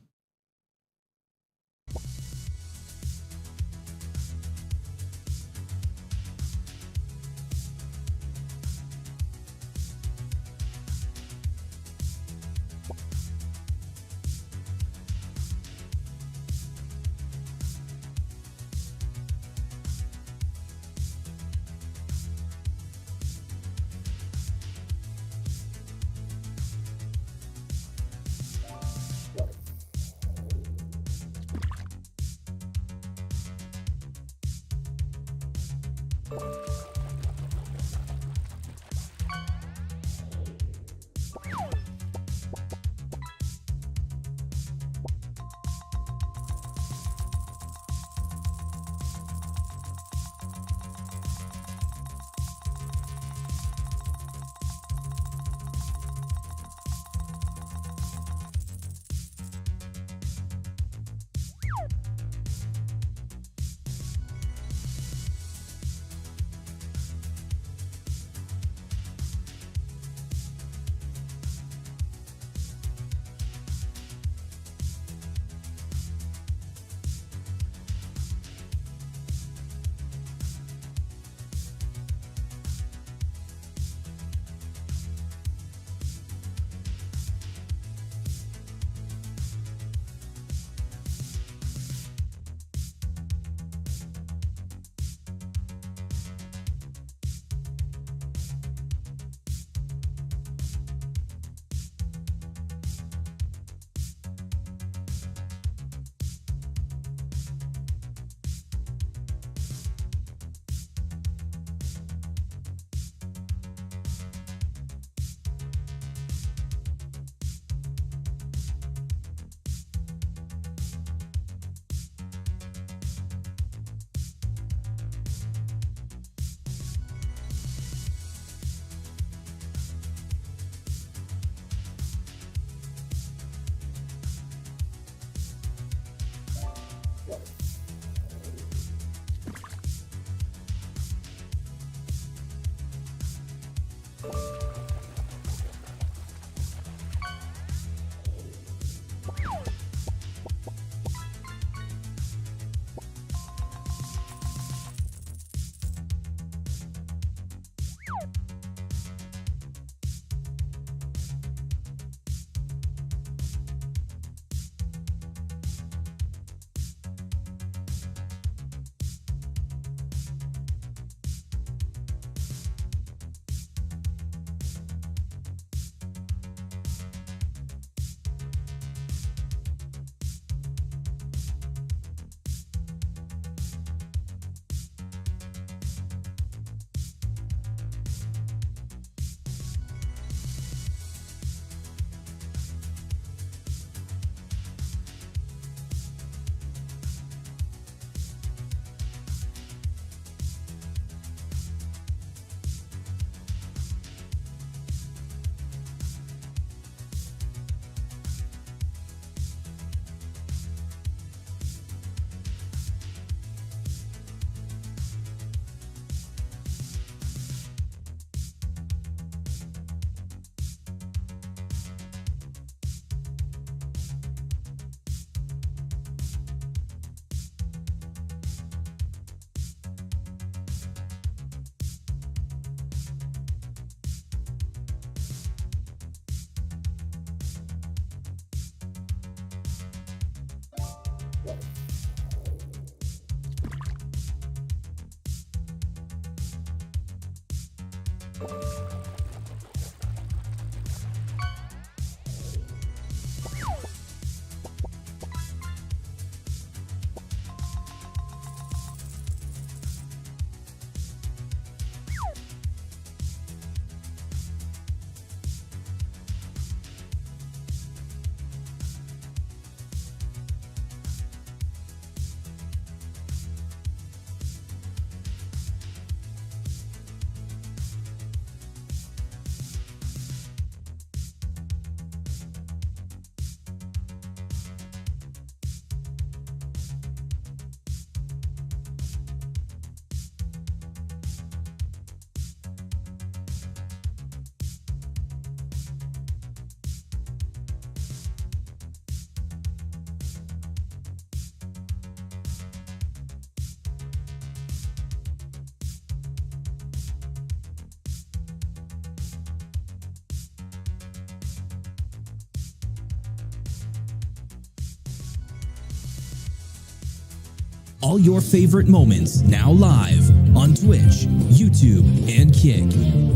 all your favorite moments now live on Twitch, YouTube, and Kick.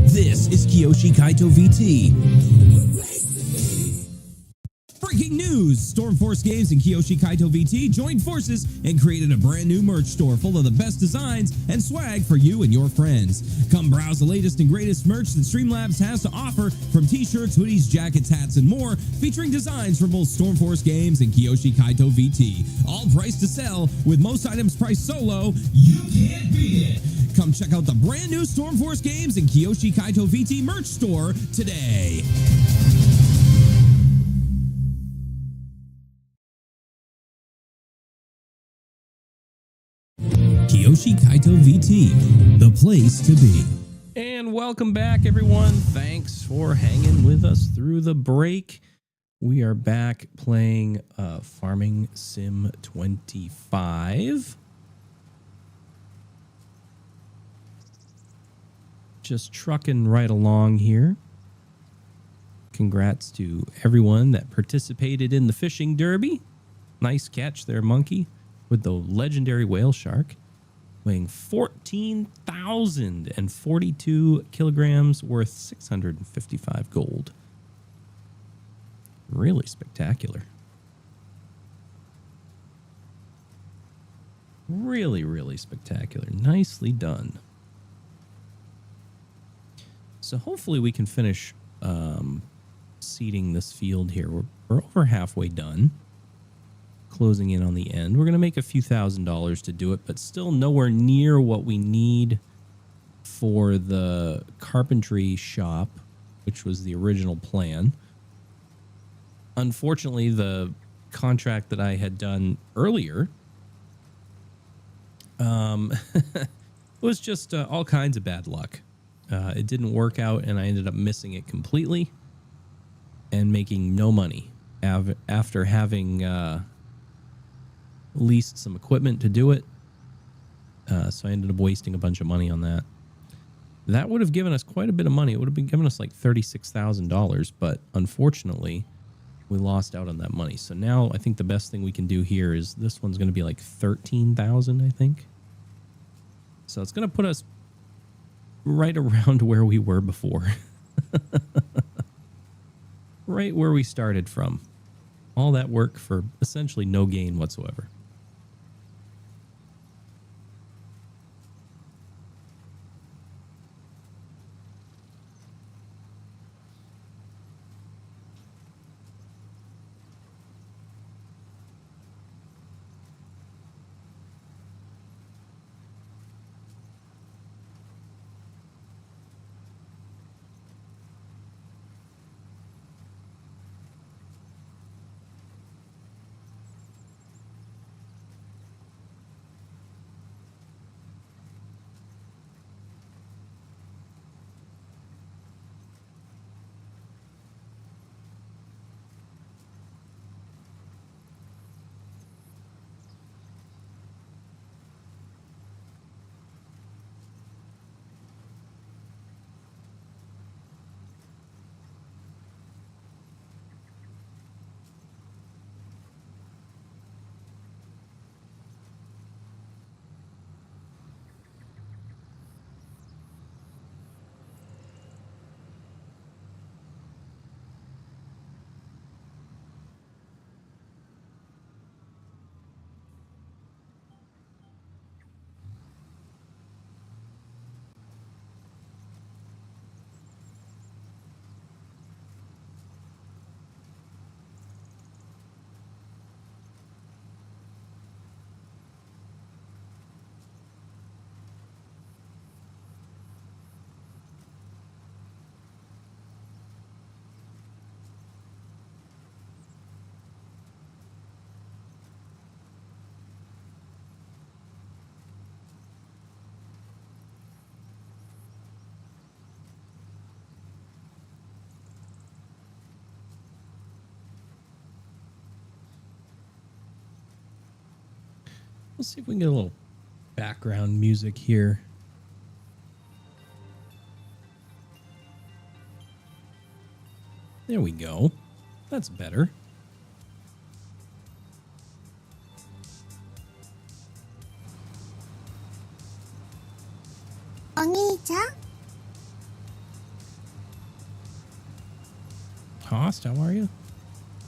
This is Kiyoshi Kaito VT. Breaking news! Stormforce Games and Kiyoshi Kaito VT joined forces and created a brand new merch store full of the best designs and swag for you and your friends. Come browse the latest and greatest merch that Streamlabs has to offer, from t-shirts, hoodies, jackets, hats, and more, featuring designs from both Stormforce Games and Kiyoshi Kaito VT. All priced to sell, with most items priced so low, you can't beat it. Come check out the brand new Stormforce Games and Kiyoshi Kaito VT merch store today. Kiyoshi Kaito VT, the place to be. And welcome back, everyone. Thanks for hanging with us through the break. We are back playing Farming Sim 25. Just trucking right along here. Congrats to everyone that participated in the fishing derby. Nice catch there, Monkey, with the legendary whale shark, weighing 14,042 kilograms, worth 655 gold. Really spectacular. Really, really spectacular. Nicely done. So hopefully we can finish seeding this field here. We're over halfway done. Closing in on the end. We're going to make a few $1,000s to do it, but still nowhere near what we need for the carpentry shop, which was the original plan. Unfortunately, the contract that I had done earlier was just all kinds of bad luck. It didn't work out, and I ended up missing it completely and making no money after having leased some equipment to do it. So I ended up wasting a bunch of money on that. That would have given us quite a bit of money. It would have been given us like $36,000, but unfortunately we lost out on that money. So now I think the best thing we can do here is this one's going to be like 13,000, I think. So it's going to put us right around where we were before. Right where we started from. All that work for essentially no gain whatsoever. Let's see if we can get a little background music here. There we go. That's better. お兄ちゃん Host, how are you?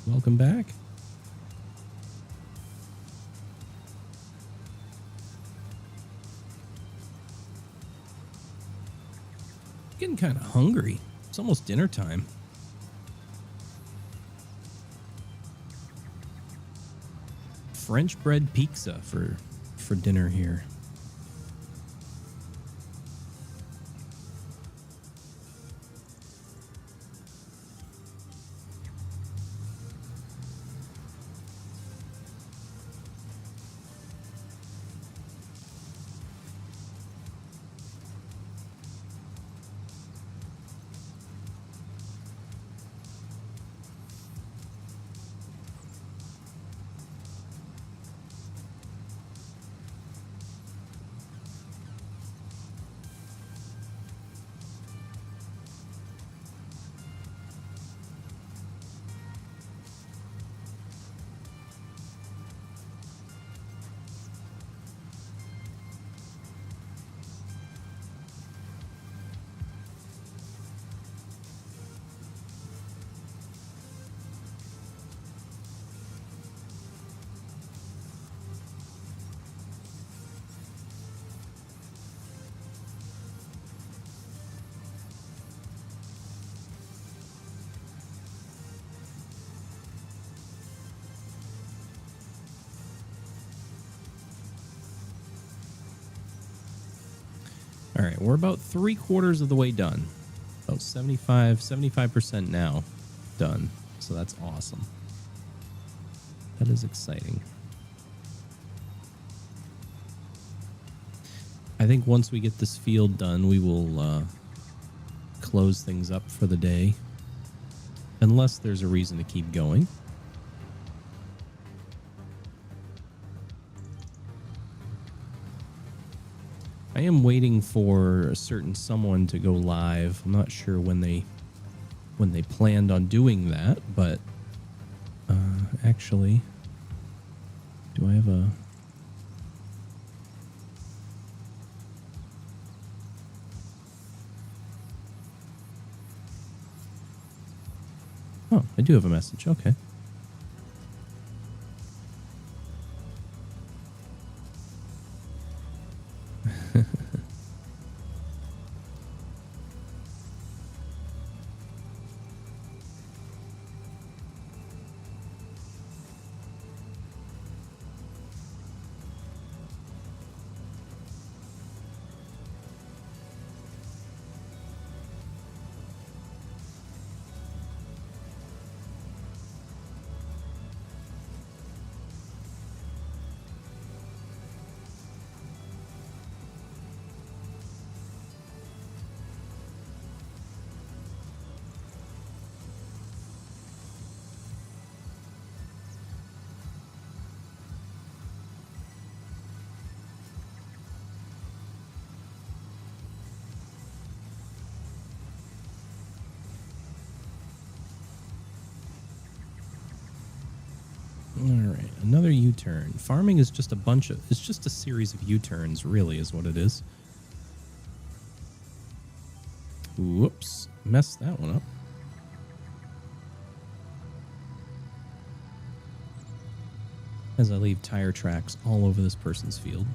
Welcome back. Getting kind of hungry. It's almost dinner time. French bread pizza for dinner here. All right, we're about 3/4 of the way done. About 75% now done. So that's awesome. That is exciting. I think once we get this field done, we will close things up for the day. Unless there's a reason to keep going. I am waiting for a certain someone to go live. I'm not sure when they planned on doing that, but actually, do I have a... Oh, I do have a message. Okay. All right, another U-turn. Farming is just it's just a series of U-turns, really, is what it is. Whoops, messed that one up. As I leave tire tracks all over this person's field.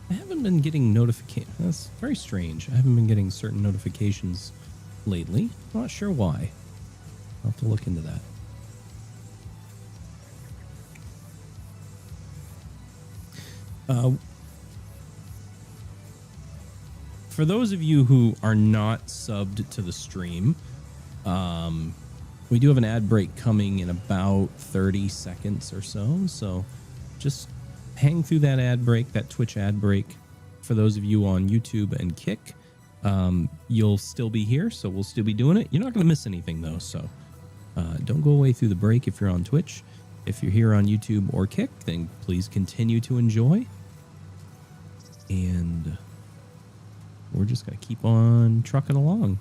I haven't been getting notifications. That's very strange. I haven't been getting certain notifications lately. I'm not sure why. I'll have to look into that. For those of you who are not subbed to the stream, we do have an ad break coming in about 30 seconds or so. So just hang through that ad break, that Twitch ad break. For those of you on YouTube and Kick, you'll still be here, so we'll still be doing it. You're not going to miss anything, though, so don't go away through the break if you're on Twitch. If you're here on YouTube or Kick, then please continue to enjoy. And we're just going to keep on trucking along.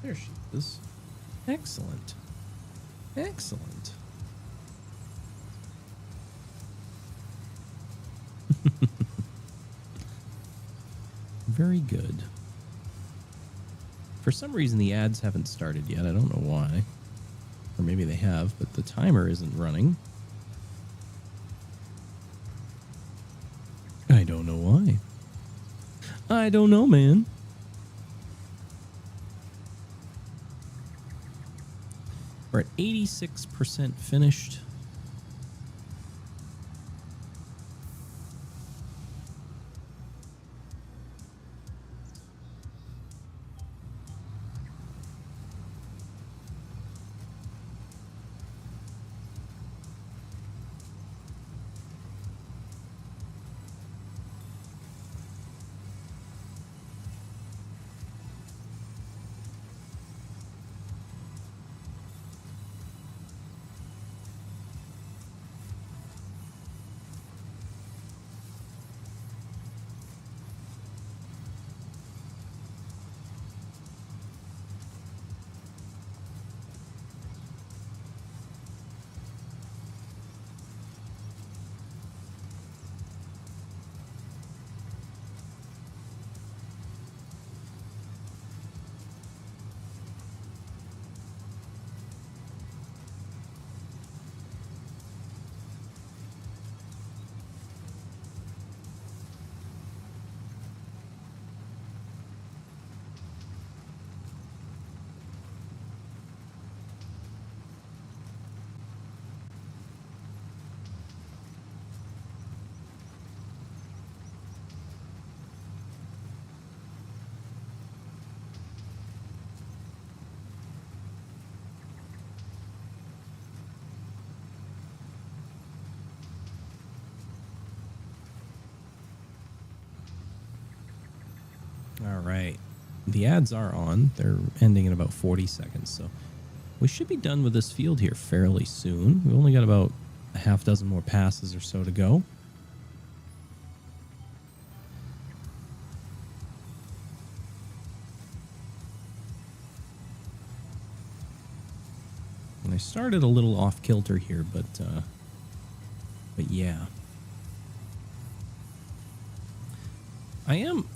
There she is. Excellent. Excellent. Very good. For some reason, the ads haven't started yet. I don't know why. Or maybe they have, but the timer isn't running. I don't know why. I don't know, man. We're at 86% finished. All right. The ads are on. They're ending in about 40 seconds. So we should be done with this field here fairly soon. We've only got about a half dozen more passes or so to go. And I started a little off kilter here, but yeah.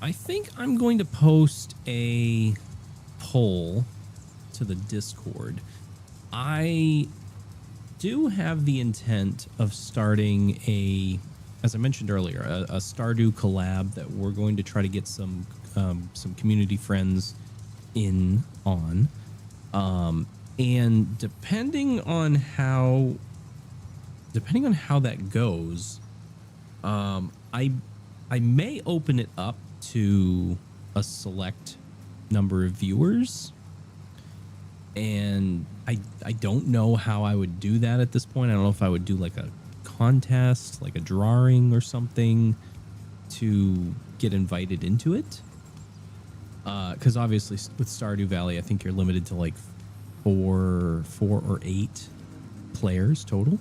I think I'm going to post a poll to the Discord. I do have the intent of starting as I mentioned earlier, a Stardew collab that we're going to try to get some community friends in on. And depending on how that goes, I may open it up to a select number of viewers, and I don't know how I would do that at this point. I don't know if I would do like a contest, like a drawing or something to get invited into it. Because obviously with Stardew Valley, I think you're limited to like four or eight players total.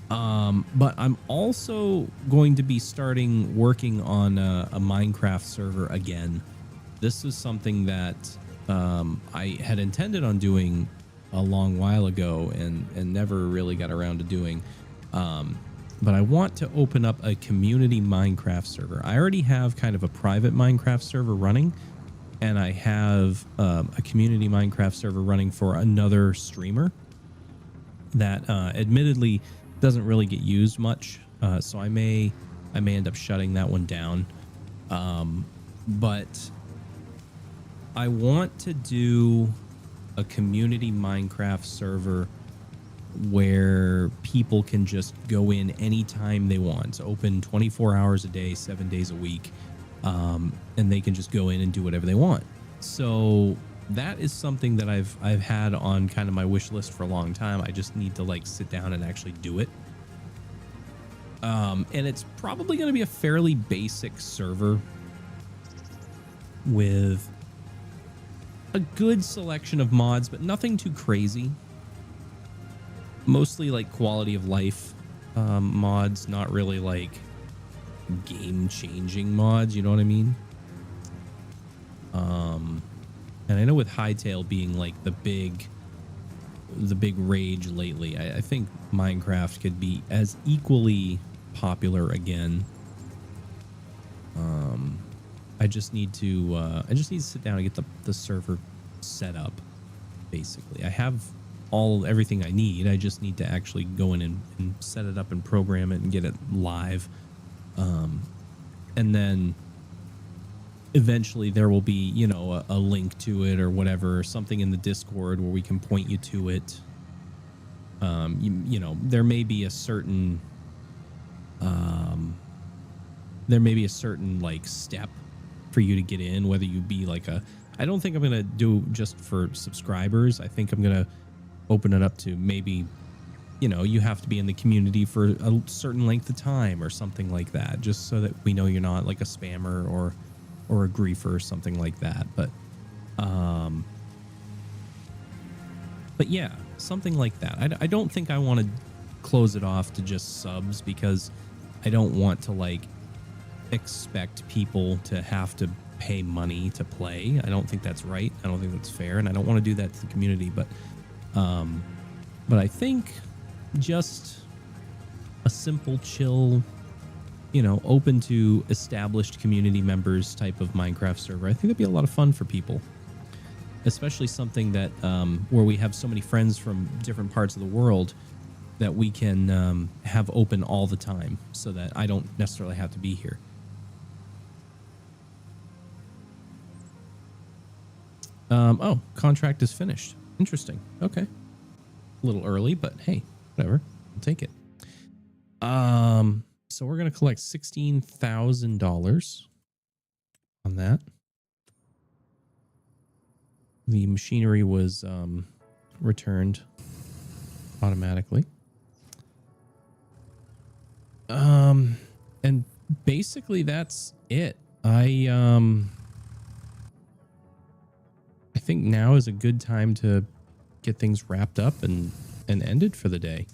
But I'm also going to be starting working on a Minecraft server again. This is something that I had intended on doing a long while ago and never really got around to doing. But I want to open up a community Minecraft server. I already have kind of a private Minecraft server running, and I have a community Minecraft server running for another streamer that admittedly doesn't really get used much. So I may end up shutting that one down. But I want to do a community Minecraft server where people can just go in anytime they want. It's open 24 hours a day, 7 days a week. And they can just go in and do whatever they want. So that is something that I've had on kind of my wish list for a long time. I just need to like sit down and actually do it. And it's probably going to be a fairly basic server with a good selection of mods, but nothing too crazy. Mostly like quality of life mods, not really like game-changing mods, you know what I mean? And I know with Hytale being like the big rage lately, I think Minecraft could be as equally popular again. I just need to sit down and get the server set up. Basically, I have everything I need. I just need to actually go in and set it up and program it and get it live. And then eventually there will be, you know, a link to it or whatever, or something in the Discord where we can point you to it. You know, there may be a certain like step for you to get in, whether you be like I don't think I'm going to do just for subscribers. I think I'm going to open it up to maybe, you know, you have to be in the community for a certain length of time or something like that, just so that we know you're not like a spammer or a griefer or something like that. But yeah, something like that. I don't think I want to close it off to just subs, because I don't want to like expect people to have to pay money to play. I don't think that's right. I don't think that's fair, and I don't want to do that to the community. But I think just a simple, chill, you know, open to established community members type of Minecraft server, I think that'd be a lot of fun for people, especially something that where we have so many friends from different parts of the world that we can have open all the time, so that I don't necessarily have to be here. Oh, contract is finished. Interesting. Okay. A little early, but hey, whatever. I'll take it. So we're going to collect $16,000 on that. The machinery was returned automatically. And basically that's it. I think now is a good time to get things wrapped up and ended for the day.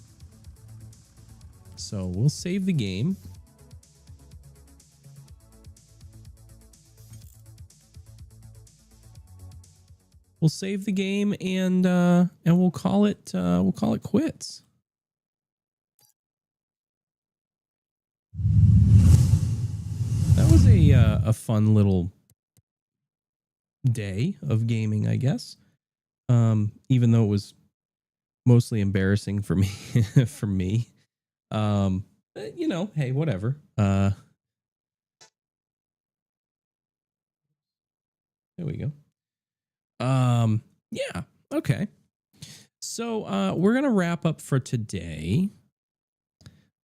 So we'll save the game. We'll save the game and we'll call it quits. That was a fun little day of gaming, I guess. Even though it was mostly embarrassing for me for me. But, you know, hey, whatever. There we go. Yeah, okay. So we're gonna wrap up for today.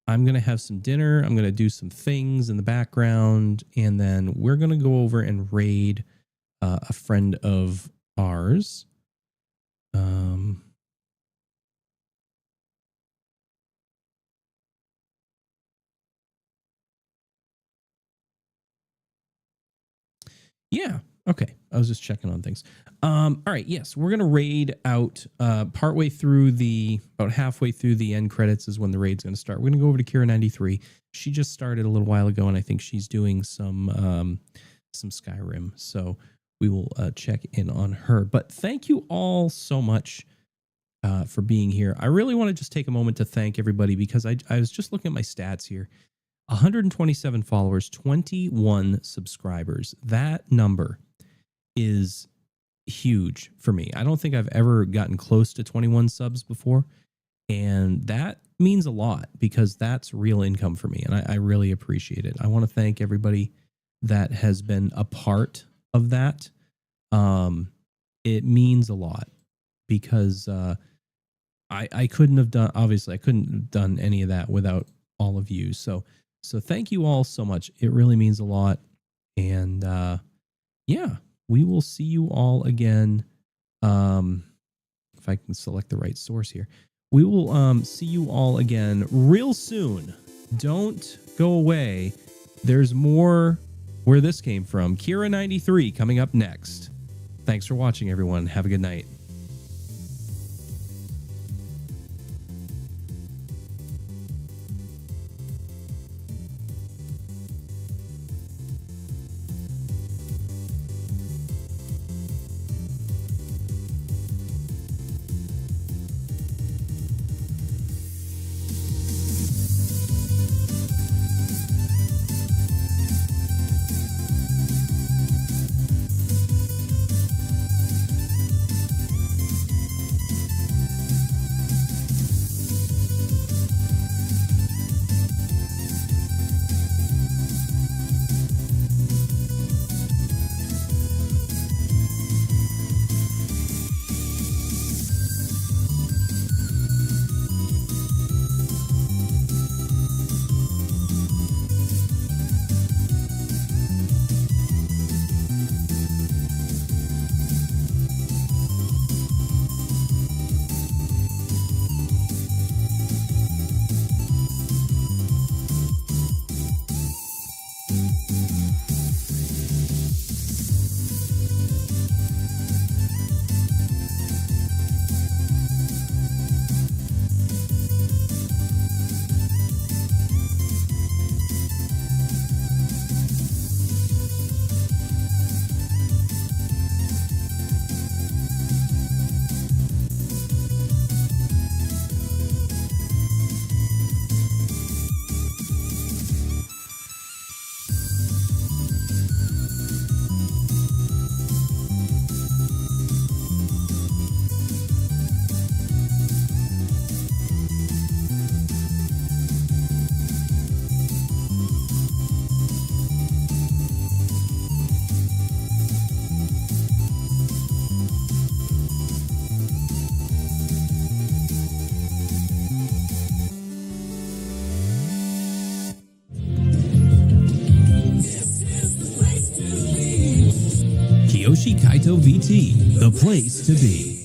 I'm gonna have some dinner. I'm gonna do some things in the background, and then we're gonna go over and raid a friend of ours. Yeah. Okay, I was just checking on things. All right, yes, we're gonna raid out partway through about halfway through the end credits is when the raid's gonna start. We're gonna go over to Kira 93. She just started a little while ago, and I think she's doing some Skyrim. So we will check in on her. But thank you all so much for being here. I really want to just take a moment to thank everybody because I was just looking at my stats here. 127 followers, 21 subscribers. That number is huge for me. I don't think I've ever gotten close to 21 subs before. And that means a lot because that's real income for me. And I really appreciate it. I want to thank everybody that has been a part of that. It means a lot because I couldn't have done, obviously I couldn't have done any of that without all of you. So thank you all so much. It really means a lot. And yeah, we will see you all again. If I can select the right source here, we will see you all again real soon. Don't go away. There's more where this came from. Kira 93 coming up next. Thanks for watching, everyone. Have a good night. Kiyoshi Kaito VT, the place to be.